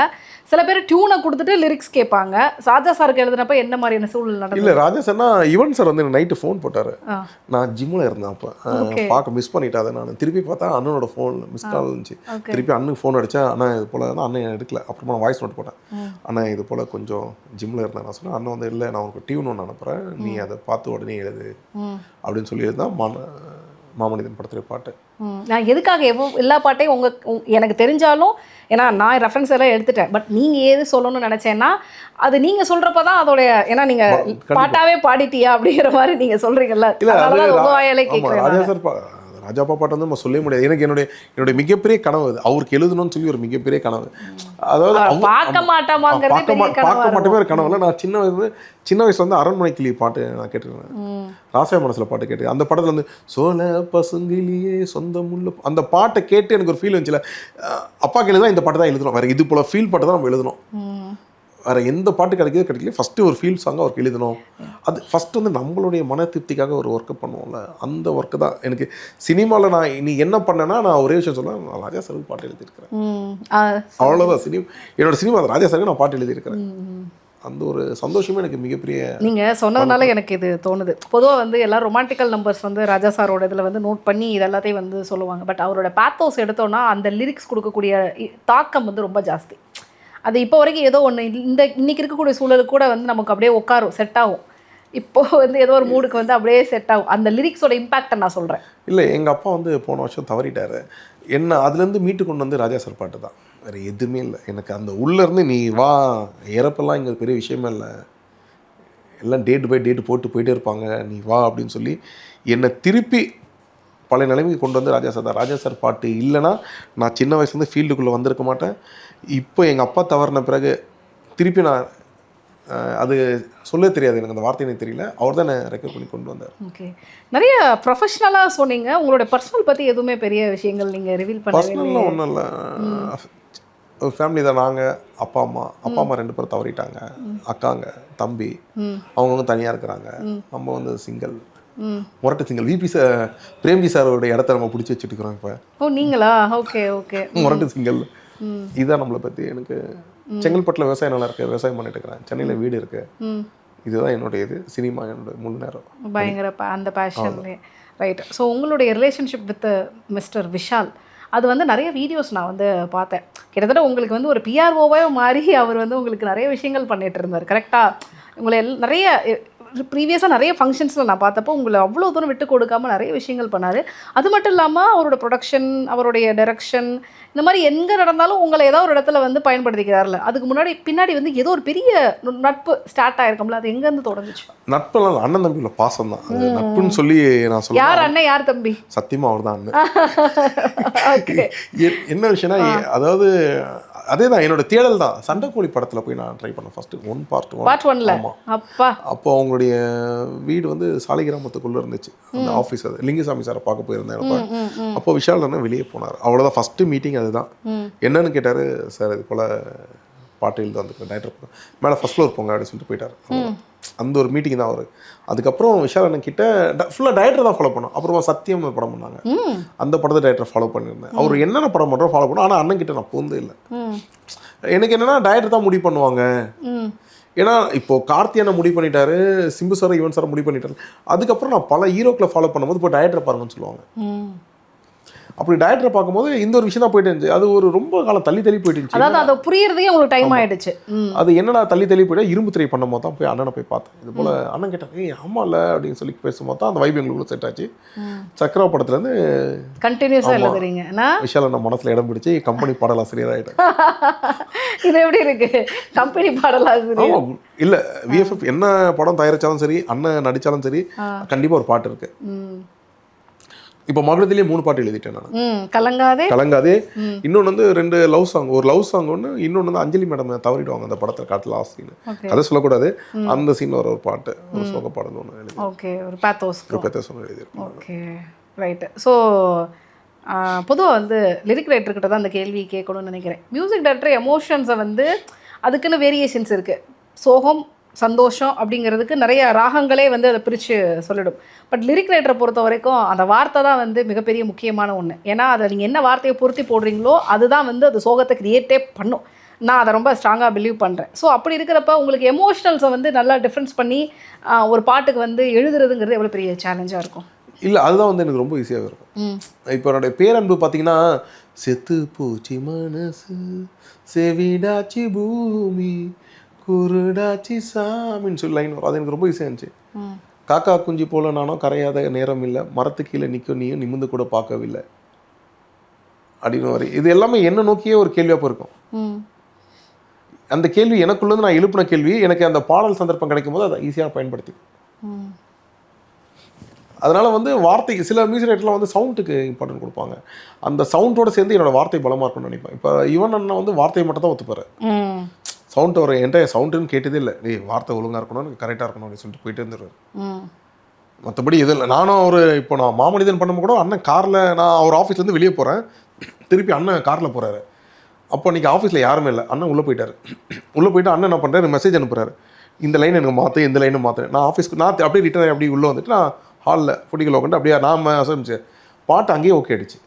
சில பேர் டியூனை கொடுத்துட்டு லிரிக்ஸ் கேட்பாங்க. ராஜா சாருக்கு எழுதுனப்ப என்ன மாதிரியான சூழல் நடந்தது? இல்லை ராஜா சார்னா யுவன் சார் வந்து நைட்டு ஃபோன் போட்டார். நான் ஜிம்மில் இருந்தேன் அப்போ, பார்க்க மிஸ் பண்ணிட்டாது. நான் திருப்பி பார்த்தா அண்ணனோட ஃபோன் மிஸ் கால் இருந்துச்சு. திருப்பி அண்ணனுக்கு ஃபோன் அடித்தா அண்ணா இது போல் தான், அண்ணன் எடுக்கல. அப்புறமா வாய்ஸ் நோட் போட்டேன், அண்ணா இது போல் கொஞ்சம் ஜிம்மில் இருந்தேன். நான் சொன்னேன், அண்ணன் வந்து இல்லை நான் உனக்கு டியூன் ஒன்று அனுப்புகிறேன், நீ அதை பார்த்து உடனே எழுது அப்படின்னு சொல்லி எழுதான் மாமனிதன் படத்தில் பாட்டு. நான் எதுக்காக எல்லா பாட்டையும் எனக்கு தெரிஞ்சாலும், ஏன்னா நான் ரெஃபரன்ஸ் எல்லாம் எடுத்துட்டேன், பட் நீங்கள் ஏது சொல்லணும்னு நினச்சேன்னா அது நீங்கள் சொல்கிறப்ப தான் அதோடைய, ஏன்னா நீங்கள் பாட்டாவே பாடிட்டியா அப்படிங்கிற மாதிரி நீங்கள் சொல்கிறீங்கல்ல, வாயாலே கேட்குறேன். ராஜாப்பா பாட்டு வந்து நம்ம சொல்ல முடியாது. எனக்கு என்னுடைய மிகப்பெரிய கனவு அது, அவருக்கு எழுதணும்னு சொல்லி ஒரு மிகப்பெரிய கனவு. அதாவது பார்க்க மாட்டோமே ஒரு கனவு இல்லை. நான் சின்ன வயசுல வந்து அரண்மனை கிளி பாட்டு நான் கேட்டுருக்கேன், ராசா மனசுல பாட்டு கேட்டு, அந்த படத்துல வந்து சோழ பசுங்கிலேயே சொந்தம் உள்ள அந்த பாட்டை கேட்டு எனக்கு ஒரு ஃபீல் வந்துச்சுல, அப்பா கேள்வி தான் இந்த பாட்டு தான் எழுதணும், வேற இது போல ஃபீல் பாட்டு தான் நம்ம எழுதணும், வேறு எந்த பாட்டு கிடைக்கல. ஃபஸ்ட்டு ஒரு ஃபீல் சாங்காக அவருக்கு எழுதணும். அது ஃபஸ்ட்டு வந்து நம்மளுடைய மன திருப்திக்காக ஒரு ஒர்க்கு பண்ணுவோம்ல, அந்த ஒர்க்கு தான் எனக்கு சினிமாவில். நான் நீ என்ன பண்ணேன்னா நான் ஒரே விஷயம் சொல்லுவேன், நான் ராஜா சாருக்கு பாட்டு எழுதியிருக்கிறேன், அவ்வளோதான். என்னோட சினிமா ராஜா சாருக்கு நான் பாட்டு எழுதியிருக்கிறேன். அந்த ஒரு சந்தோஷமே எனக்கு மிகப்பெரிய. நீங்கள் சொன்னதுனால எனக்கு இது தோணுது. பொதுவாக வந்து எல்லாம் ரொமான்டிக்கல் நம்பர்ஸ் வந்து ராஜா சாரோட இதில் வந்து நோட் பண்ணி இதெல்லாத்தையும் வந்து சொல்லுவாங்க. பட் அவரோட பேத்தோஸ் எடுத்தோன்னா அந்த லிரிக்ஸ் கொடுக்கக்கூடிய தாக்கம் வந்து ரொம்ப ஜாஸ்தி. அது இப்போ வரைக்கும் ஏதோ ஒன்று இன்னைக்கு இருக்கக்கூடிய சூழலுக்கு கூட வந்து நமக்கு அப்படியே உட்காரும், செட் ஆகும். இப்போது வந்து ஏதோ ஒரு மூடுக்கு வந்து அப்படியே செட் ஆகும். அந்த லிரிக்ஸோட இம்பாக்டை நான் சொல்கிறேன். இல்லை, எங்கள் அப்பா வந்து போன வருஷம் தவறிட்டார். என்ன அதுலேருந்து மீட்டு கொண்டு வந்து ராஜா சார் பாட்டு தான், வேறு எதுவுமே இல்லை எனக்கு. அந்த உள்ளேருந்து நீ வா, இறப்பெல்லாம் இங்கே பெரிய விஷயமே இல்லை, எல்லாம் டேட் பை டேட்டு போயிட்டே இருப்பாங்க, நீ வா அப்படின்னு சொல்லி என்னை திருப்பி பழைய நிலைமைக்கு கொண்டு வந்து ராஜா சார் தான். ராஜா சார் பாட்டு இல்லைன்னா நான் சின்ன வயசுலேருந்து ஃபீல்டுக்குள்ளே வந்திருக்க மாட்டேன். இப்போ எங்கள் அப்பா தவறின பிறகு திருப்பி நான் அது சொல்ல தெரியாது எனக்கு, அந்த வார்த்தை எனக்கு தெரியல, அவர் தான் ரெக்கவர் பண்ணி கொண்டு வந்தார். ஓகே, நிறைய ப்ரொஃபஷ்னலாக சொன்னீங்க. உங்களோட பர்சனல் பற்றி எதுவுமே பெரிய விஷயங்கள் நீங்கள் ரிவீல் பண்ண? பர்சனல்லாம் ஒன்றும் இல்லை, ஒரு ஃபேமிலி தான். நாங்கள் அப்பா அம்மா 2 பேரும் தவறிட்டாங்க, அக்காங்க தம்பி அவங்கவுங்க தனியாக இருக்கிறாங்க. நம்ம வந்து சிங்கிள், முரட்டு சிங்கிள். விபி சார் பிரேம்ஜி சாரோட இடத்த நம்ம பிடிச்சி வச்சுட்டு இருக்கிறோம் இப்போ. ஓ நீங்களா? Okay okay. முரட்டு சிங்கிள் இதுதான் நம்மளை பற்றி. எனக்கு செங்கல்பட்டில் விவசாயம் நல்லா இருக்குது, விவசாயம் பண்ணிட்டு இருக்கிறேன். சென்னையில் வீடு இருக்குது. இதுதான் என்னுடைய இது, சினிமா என்னோட முழு நேரம். பயங்கர அந்த பேஷன்லேயே. ரைட். ஸோ உங்களுடைய ரிலேஷன்ஷிப் வித் மிஸ்டர் விஷால், அது வந்து நிறைய வீடியோஸ் நான் வந்து பார்த்தேன். கிட்டத்தட்ட உங்களுக்கு வந்து ஒரு பிஆர்ஓவே மாறி அவர் வந்து உங்களுக்கு நிறைய விஷயங்கள் பண்ணிட்டு இருந்தார், கரெக்டாக? உங்களை நிறைய ப்ரீவியஸாக நிறைய ஃபங்க்ஷன்ஸில் நான் பார்த்தப்போ உங்களை அவ்வளோ தூரம் விட்டு கொடுக்காமல் நிறைய விஷயங்கள் பண்ணார். அது மட்டும் இல்லாமல் அவரோட ப்ரொடக்ஷன், அவருடைய டைரக்ஷன், இந்த மாதிரி எங்கே நடந்தாலும் உங்களை ஏதோ ஒரு இடத்துல வந்து பயன்படுத்திக்கிறார்ல. அதுக்கு பின்னாடி வந்து ஏதோ ஒரு பெரிய நட்பு ஸ்டார்ட் ஆகிருக்கும்ல, அது எங்கேருந்து தொடங்குச்சு? நட்பெல்லாம் அண்ணன் தம்பியில் பாசம் தான், அது நட்புன்னு சொல்லி நான் சொல்லுவேன். யார் அண்ணன் யார் தம்பி? சத்தியமாக அவர் தான் அண்ணன். என்ன விஷயம்னா, அதாவது அதே தான் என்னோட தேடல் தான். சண்டைக்கோழி படத்தில் போய் நான் ட்ரை பண்ணேன் ஃபர்ஸ்ட் பார்ட் 1. ஆமாம். அப்போ அவங்களுடைய வீடு வந்து சாலிகிராமத்துக்குள்ளே இருந்துச்சு, அந்த ஆஃபீஸ். அது லிங்குசாமி சாரை பார்க்க போயிருந்தேன். அப்போ விஷால் அண்ணன் வெளியே போனார், அவ்வளோதான் ஃபஸ்ட்டு மீட்டிங். அதுதான் என்னன்னு கேட்டார், சார் இது போல் பாட்டு எழுத வந்துருக்கேன், டைரக்டர் மேலே ஃபஸ்ட் ஃப்ளோர் போங்க அப்படின்னு சொல்லிட்டு போயிட்டார். அந்த ஒரு மீட்டிங் தான் அவர். அதுக்கப்புறம் விஷால் அண்ணன் கிட்ட ஃபுல்லாக டைரக்டர் தான் ஃபாலோ பண்ணோம். அப்புறமா சத்தியம் படம் பண்ணாங்க, அந்த படத்தை டைரக்டர் ஃபாலோ பண்ணியிருந்தேன். அவர் என்னென்ன படம் பண்ணுறோம் ஃபாலோ பண்ணோம், ஆனால் அண்ணன் கிட்ட நான் போந்தே இல்லை. எனக்கு என்னென்னா டைரக்டர் தான் முடிவு பண்ணுவாங்க. ஏன்னா இப்போ கார்த்தி அண்ணன் முடிவு பண்ணிட்டாரு, சிம்பு சார் யுவன் சார் முடிவு பண்ணிட்டாரு. அதுக்கப்புறம் நான் பல ஹீரோக்களை ஃபாலோ பண்ணும்போது இப்போ டைரக்டர் பாருங்கன்னு சொல்லுவாங்க. அப்படி டைரக்டரை பார்க்கும்போது இந்த ஒரு விஷயம் தான் போயிட்டு இருந்துச்சு. அது ஒரு ரொம்ப காலம் தள்ளி போயிட்டு இருந்துச்சு. அதாவது அதை புரியறதுக்கே உங்களுக்கு டைம் ஆயிடுச்சு. அது என்னடா தள்ளி போயிட்டா, இரும்பு திரை பண்ணும்போது தான் போய் அண்ணனை போய் பார்த்தேன். இது போல் அண்ணன் கேட்டாங்க, ஆமாம்ல அப்படின்னு சொல்லி பேசும்போது தான் அந்த வைப் எங்களுக்குள்ள செட் ஆச்சு. சக்கரா படத்துலேருந்து கண்டினியூஸாக எழுதுறீங்க. விஷால் அண்ணன் மனசில் இடம் பிடிச்சி கம்பெனி பாடலாசிரியர் ஆகிட்டேன். இது எப்படி இருக்கு கம்பெனி பாடலாசிரியர்? இல்லை, விஎஃப்எஃப் என்ன படம் தயாரித்தாலும் சரி, அண்ணன் நடித்தாலும் சரி, கண்டிப்பாக ஒரு பாட்டு இருக்கு. இப்போ மகுடத்திலேயே 3 பாட்டு எழுதிட்டேன் நான். கலங்காதே, இன்னொன்று வந்து 2 லவ் சாங், ஒரு லவ் சாங் ஒன்று, இன்னொன்று வந்து அஞ்சலி மேடம் தவறிடுவாங்க அந்த படத்தில், காட்டு லாஸ்ட் சீன், அதை சொல்லக்கூடாது, அந்த சீனில் ஒரு பாட்டு, ஒரு சோக பாடல் ஒன்று எழுதி. ஓகே, ஒரு பேத்தோஸ் ஒன்று எழுதியிருக்கோம். Okay, right. ஸோ பொதுவாக வந்து லிரிக் ரைட்டர்கிட்ட தான் அந்த கேள்வி கேட்கணும்னு நினைக்கிறேன். மியூசிக் டைரக்டர் எமோஷன்ஸை வந்து அதுக்குன்னு வேரியேஷன்ஸ் இருக்குது. சோகம், சந்தோஷம் அப்படிங்கிறதுக்கு நிறைய ராகங்களே வந்து அதை பிரித்து சொல்லிடும். பட் லிரிக் ரைட்டரை பொறுத்த வரைக்கும் அந்த வார்த்தை தான் வந்து மிகப்பெரிய முக்கியமான ஒன்று. ஏன்னா அதை நீங்கள் என்ன வார்த்தையை பொருத்தி போடுறீங்களோ அதுதான் வந்து அது சோகத்தை க்ரியேட்டே பண்ணும். நான் அதை ரொம்ப ஸ்ட்ராங்காக பிலீவ் பண்ணுறேன். ஸோ அப்படி இருக்கிறப்ப உங்களுக்கு எமோஷனல்ஸை வந்து நல்லா டிஃப்ரென்ஸ் பண்ணி ஒரு பாட்டுக்கு வந்து எழுதுறதுங்கிறது எவ்வளோ பெரிய சேலஞ்சாக இருக்கும்? இல்லை, அதுதான் வந்து எனக்கு ரொம்ப ஈஸியாக இருக்கும். இப்போ என்னுடைய பேரன்பு பார்த்தீங்கன்னா, செத்து பூச்சி மனசு செவிடாச்சி பூமி குருடாச்சி சாமின்னு சொல்லி லைன் வரும். அது எனக்கு ரொம்ப ஈஸியாக இருந்துச்சு. காக்கா குஞ்சு போல நானும் கரையாத நேரம் இல்லை, மரத்து கீழே நிற்கும் நீயும் நிமிந்து கூட பார்க்கவில்லை அப்படின்னு வரை. இது எல்லாமே என்ன நோக்கியே ஒரு கேள்வியாக போயிருக்கும். அந்த கேள்வி எனக்குள்ளேருந்து நான் எழுப்பின கேள்வி. எனக்கு அந்த பாடல் சந்தர்ப்பம் கிடைக்கும் போது அதை ஈஸியாக பயன்படுத்தி. அதனால வந்து வார்த்தைக்கு சில மியூசிக் ரைட்டர்லாம் வந்து சவுண்டுக்கு இம்பார்ட்டன்ட் கொடுப்பாங்க. அந்த சவுண்டோட சேர்ந்து என்னோட வார்த்தை பலமாக இருக்கும்னு நினைப்பேன். இப்போ யுவன் அண்ணா வந்து வார்த்தையை மட்டும் தான் ஒத்துப்பாரு. சவுண்ட் ஒரு என்கிட்ட சவுண்டுன்னு கேட்டதே இல்லை. வார்த்தை ஒழுங்காக இருக்கணும், கரெக்டாக இருக்கணும் அப்படின்னு சொல்லிட்டு போயிட்டு இருந்துருவார். மற்றபடி எதுவும் இல்லை. நானும் இப்போ நான் மாமனிதன் பண்ணும்போது கூட அண்ணன் காரில், நான் அவர் ஆஃபீஸ்லேருந்து வெளியே போகிறேன், திருப்பி அண்ணன் காரில் போகிறாரு. அப்போ இன்றைக்கி ஆஃபீஸில் யாருமே இல்லை, அண்ணன் உள்ளே போயிட்டார். உள்ளே போயிட்டு அண்ணன் என்ன பண்ணுறாரு, மெசேஜ் அனுப்புகிறாரு, இந்த லைன் எனக்கு மாற்று, இந்த லைனும் மாற்றுறேன். நான் ஆஃபீஸ்க்கு நான் அப்படியே ரிட்டர்ன் அப்படி உள்ளே வந்துட்டு நான் ஹாலில் பொடிகள் உட்காந்து அப்படியே நான் ஆரம்பிச்சேன். பாட்டு அங்கேயே ஓகே ஆயிடுச்சு.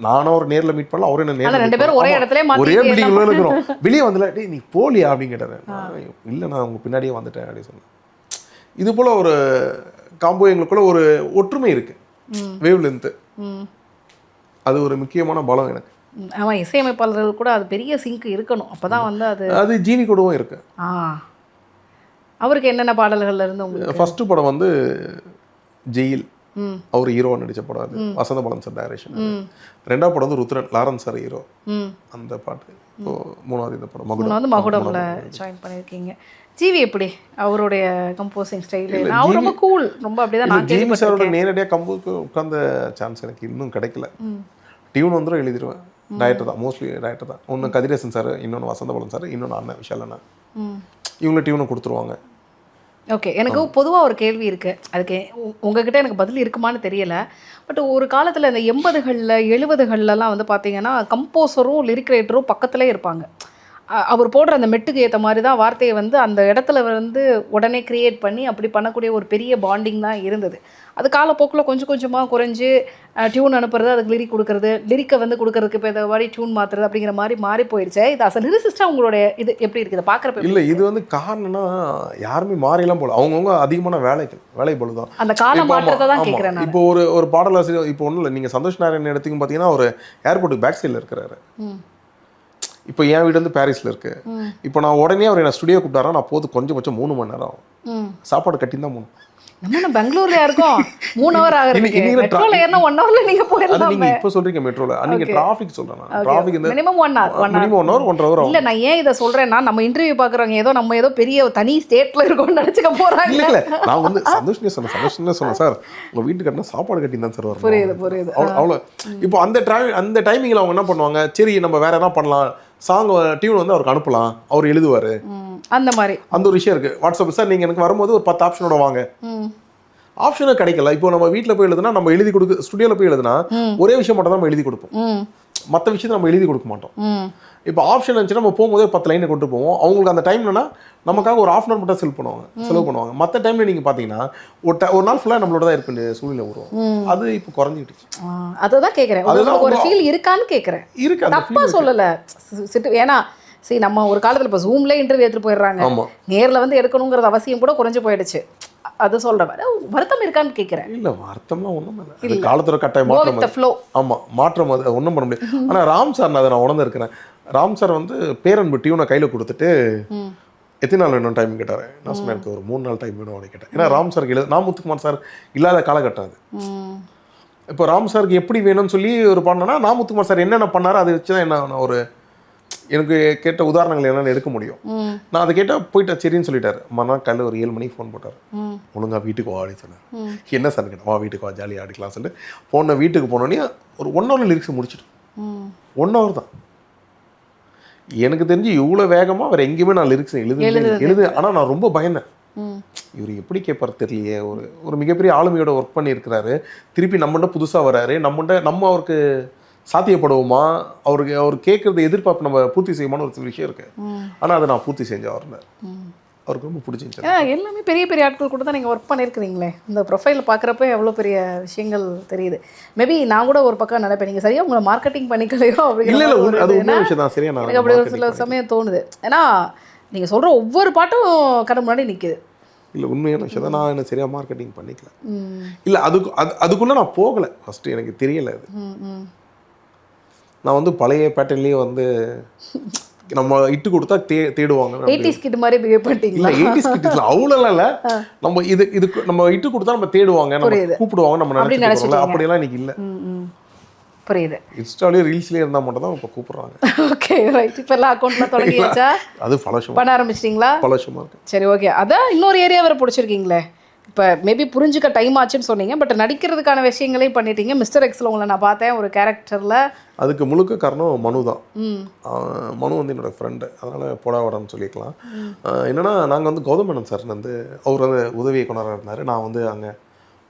நானும் ஒரு நேரில் மீட் பண்ணல, அவரே என்ன ஒரே பில்டிங் உள்ள இருக்கிறோம். வெளியே வந்துல டே நீ போலியா அப்படின்னு கேட்டாரு. இல்லை நான் உங்க பின்னாடியே வந்துட்டேன் அப்படின்னு சொன்னேன். இது போல ஒரு காம்போ எங்களுக்குள்ள ஒரு ஒற்றுமை இருக்கு, வேவ் லென்த். அது ஒரு முக்கியமான பலம் எனக்கு. ஆமாம், இசையமைப்பாளர்கள் கூட அது பெரிய சிங்க் இருக்கணும், அப்போதான் வந்து அது ஜீனி கூடவும் இருக்கு. அவருக்கு என்னென்ன பாடல்கள்ல இருந்து உங்களுக்கு? ஃபர்ஸ்ட் படம் வந்து ஜெயில், அவர் ஹீரோவா நடிச்ச படம். அது வசந்த பாலன் சார் டைரக்ஷன். ரெண்டாவது படம் வந்து ருத்ரன், லாரன்ஸ் சார் ஹீரோ. அந்த பாட்டு. இப்போ மூணாவது இந்த படம் மகுடம்ல ஜாயின் பண்ணியிருக்கீங்க. ஜிவி எப்படி அவருடைய கம்போசிங் ஸ்டைல்? அவர் ரொம்ப கூல், ரொம்ப அப்படிதான். நான் ஜிவி சாரோட நேரடியாக கம்போஸ் உட்கார்ந்த சான்ஸ் எனக்கு இன்னும் கிடைக்கல. டியூன் வந்துடும் எழுதிடுவேன். டைரக்டர் தான், மோஸ்ட்லி டைரக்டர் தான். ஒன்று கதிரேசன் சார், இன்னொன்று வசந்த பாலன் சார், இன்னொன்று அண்ணன் விஷால் அண்ணா. இவங்களை டியூனை கொடுத்துருவாங்க. ஓகே, எனக்கு பொதுவாக ஒரு கேள்வி இருக்குது. அதுக்கு உங்ககிட்ட எனக்கு பதில் இருக்குமான்னு தெரியலை. பட் ஒரு காலத்தில் இந்த 80களில் 70களிலலாம் வந்து பார்த்தீங்கன்னா கம்போசரும் லிரிக் ரைட்டரும் பக்கத்துலேயே இருப்பாங்க. அவர் போடுற அந்த மெட்டுக்கு ஏற்ற மாதிரி தான் வார்த்தையை வந்து அந்த இடத்துல வந்து உடனே க்ரியேட் பண்ணி அப்படி பண்ணக்கூடிய ஒரு பெரிய பாண்டிங் தான் இருந்தது. அது காலப்போக்கில் கொஞ்சம் கொஞ்சமாக குறைஞ்சி டியூன் அனுப்புறது, அதுக்கு லிரிக் கொடுக்குறது, லிரிக்கை வந்து கொடுக்கறதுக்கு இப்போ இந்த மாதிரி டியூன் மாற்றுறது அப்படிங்கிற மாதிரி மாறி போயிடுச்சு. இது அசல் லிரிசிஸ்டாக உங்களுடைய இது எப்படி இருக்குது பார்க்குறப்ப? இல்லை, இது வந்து காரணம்னா யாருமே மாறிலாம் போல, அவங்கவுங்க அதிகமான வேலை பளு தான். அந்த கால மாற்றத்தை தான் கேட்குறேன். இப்போ ஒரு பாடலாசிரியர், இப்போ ஒன்றும் இல்லை, நீங்கள் சந்தோஷ் நாராயணன் எடுத்துக்கும் பார்த்தீங்கன்னா ஒரு ஏர்போர்ட்டுக்கு பேக் சைடில் இருக்கிறாரு. இப்போ என் வீடு வந்து பாரிஸில் இருக்கு. இப்போ நான் உடனே அவர் என்ன ஸ்டுடியோ கூப்பிட்டாரா, நான் போது கொஞ்சம் 3 மணி நேரம் ஆகும். சாப்பாடு கட்டி தான் 3. நம்ம பெங்களூர்ல இருக்கோம், 3 hour ஆகுது. மெட்ரோல ஏறனா 1 hourல நீங்க போயிரலாம். நீங்க இப்போ சொல்றீங்க மெட்ரோல, நீங்க டிராஃபிக் சொல்றேன். நான் டிராஃபிக் இந்த மினிமம் 1 hour 1.5 hour. இல்ல, நான் ஏன் இத சொல்றேன்னா நம்ம இன்டர்வியூ பாக்குறவங்க ஏதோ நம்ம ஏதோ பெரிய தனி ஸ்டேட்ல இருக்கோம்னு நினைச்சுக்க போறாங்க. இல்ல நான் வந்து சந்தோஷமே சொன்னேன் சார், உங்க வீட்டு கட்டினா சாப்பாடு கட்டி தான் சார் வரும். புரியுது. அவ்வளோ. இப்போ அந்த டைமிங்ல அவங்க என்ன பண்ணுவாங்க, சரி நம்ம வேற என்ன பண்ணலாம், சாங் டியூன் வந்து அவருக்கு அனுப்பலாம், அவர் எழுதுவாரு. அந்த மாதிரி அந்த ஒரு விஷயம் இருக்கு. வாட்ஸ்அப் சார் நீங்க எனக்கு வரும்போது ஒரு 10 ஆப்ஷனோட வாங்க. ஆப்ஷனும் கிடைக்கல. இப்போ நம்ம வீட்டில் போய் எழுதுனா, நம்ம எழுதி கொடுக்க ஸ்டுடியோவில் போய் எழுதுனா ஒரே விஷயம் மட்டும் தான் நம்ம எழுதி கொடுப்போம், மற்ற விஷயத்தை நம்ம எழுதி கொடுக்க மாட்டோம். இப்போ ஆப்ஷன் இருந்துச்சுன்னா நம்ம போகும்போதே 10 லைனை கொண்டு போவோம். அவங்களுக்கு அந்த டைம்லனா நமக்காக ஒரு 1/2 hour மட்டும் செலவு பண்ணுவாங்க. மற்ற டைம்ல நீங்கள் பார்த்தீங்கன்னா ஒரு நாள் ஃபுல்லாக நம்மளோட தான் இருக்க வேண்டிய சூழ்நிலை வரும். அது இப்போ குறைஞ்சிக்கிட்டு. அதுதான் கேட்குறேன், ஒரு ஃபீல் இருக்கான்னு கேட்குறேன். இருக்கு, தப்பா சொல்லலை. ஏன்னா சரி, நம்ம ஒரு காலத்தில் இப்போ ஜூம்ல இன்டர்வியூ எடுத்துட்டு போயிடுறாங்க, நேரில் வந்து எடுக்கணுங்கிறது அவசியம் கூட குறைஞ்சு போயிடுச்சு. அது சொல்கிறேன், வருத்தம் இருக்கான்னு கேட்குறேன். இல்லை, வருத்தம்லாம் ஒன்றும் இல்லை, காலத்தோட கட்டாயம் மாற்றம். ஆமாம், மாற்றம் அது ஒன்றும் பண்ண முடியாது. ஆனால் ராம் சார், நான் அதை நான் உணர்ந்திருக்கிறேன். ராம் சார் வந்து பேரன்பு டியூனை கையில் கொடுத்துட்டு எத்தனை நாள் வேணும் டைம் கேட்டார். நான் சொன்னேன் எனக்கு ஒரு 3 நாள் டைம் வேணும் அப்படின்னு கேட்டேன். ஏன்னா ராம் சாருக்கு நான் முத்துக்குமார் சார் இல்லாத காலகட்டம் அது. இப்போ ராம் சாருக்கு எப்படி வேணும்னு சொல்லி ஒரு பண்ணனா, நான் முத்துக்குமார் சார் என்னென்ன பண்ணாரோ அதை வச்சு தான் என்ன ஒரு எனக்கு கேட்ட உதாரணங்கள் என்னென்னு எடுக்க முடியும். நான் அதை கேட்டால் போயிட்டா சரின்னு சொல்லிட்டாரு. மறுநாள் காலையில் ஒரு 7 மணிக்கு ஃபோன் போட்டார், ஒழுங்கா வீட்டுக்கு வா அப்படின்னு சொன்னேன். என்ன சார் கேட்டேன், வா வீட்டுக்கு வா ஜாலியாக ஆடிக்கலாம் சொல்லிட்டு போன வீட்டுக்கு போனோடனே ஒரு 1 hour லிரிக்ஸ் முடிச்சிட்டோம். 1 hour தான். எனக்கு தெரிஞ்சு இவ்வளோ வேகமாக வேறு எங்கேயுமே நான் லிரிக்ஸ் எழுது. ஆனால் நான் ரொம்ப பயந்தேன், இவர் எப்படி கேட்பார் தெரியலையே. ஒரு மிகப்பெரிய ஆளுமையோட ஒர்க் பண்ணியிருக்கிறாரு, திருப்பி நம்மகிட்ட புதுசாக வராரு, நம்ம அவருக்கு சாத்தியப்படுவோமா, அவர் கேட்குறது எதிர்பார்ப்பு நம்ம பூர்த்தி செய்யுமான்னு ஒரு விஷயம் இருக்கு. ஆனால் அதை நான் பூர்த்தி செஞ்ச வரல. அவருக்கு ரொம்ப பிடிச்சிருந்துச்சு. எல்லாமே பெரிய பெரிய ஆட்கள் கூட தான் நீங்கள் ஒர்க் பண்ணியிருக்கிறீங்களே. இந்த ப்ரொஃபைல் பார்க்குறப்ப எவ்வளோ பெரிய விஷயங்கள் தெரியுது. மேபி நான் கூட ஒரு பக்கம் நினைப்பேன், நீங்கள் சரியாக உங்களை மார்க்கெட்டிங் பண்ணிக்கலையோ இல்லை அப்படிங்கிற இல்லை அது உண்மை விஷயம் தான். சரியா, எனக்கு அப்படி ஒரு சில சமயம் தோணுது. ஏன்னா நீங்கள் சொல்கிற ஒவ்வொரு பாட்டும் கடை முன்னாடி நிற்குது. இல்லை உண்மையான விஷயம் தான். நான் என்ன சரியாக மார்க்கெட்டிங் பண்ணிக்கல. இல்லை அதுக்குள்ளே நான் போகலை. ஃபஸ்ட்டு எனக்கு தெரியலை அது. நான் வந்து பழைய பேட்டர்ன்லேயே வந்து நம்ம இட்டு கொடுத்தா தேடுவாங்க. 80s கிட் மாதிரி பிஹேவ் பண்ணிட்டீங்களா? இல்லை 80s கிட் அவ்வளோலாம் இல்லை. நம்ம இதுக்கு நம்ம இட்டு கொடுத்தா நம்ம தேடுவாங்க, நம்ம கூப்பிடுவாங்க, நம்ம நினைச்சிட்டு அப்படியெல்லாம் இன்னைக்கு இல்லை. புரியுது. இன்ஸ்டாலேயே ரீல்ஸ்லேயே இருந்தால் மட்டும் தான் இப்போ கூப்பிட்றாங்க. Okay right. இப்போ எல்லாம் அக்கௌண்ட்டில் தொடங்கியாச்சா? அது பல வருஷம் பண்ண ஆரம்பிச்சிட்டிங்களா? பல வருஷமாக இருக்கு. சரி ஓகே. அதான் இன்னொரு ஏரியா வேறு பிடிச்சிருக்கீங்களே. இப்போ மேபி புரிஞ்சுக்க டைம் ஆச்சுன்னு சொன்னீங்க, பட் நடிக்கிறதுக்கான விஷயங்களையும் பண்ணிட்டீங்க. மிஸ்டர் எக்ஸில் உங்களை நான் பார்த்தேன் ஒரு கேரக்டரில். அதுக்கு முழுக்க காரணம் மனு தான். மனு வந்து என்னோடய ஃப்ரெண்டு, அதனால் போடா வடன்னு சொல்லிக்கலாம். என்னென்னா நாங்கள் வந்து கௌதம் மேனன் சார் வந்து அவர் வந்து உதவி இயக்குனராக இருந்தார். நான் வந்து அங்கே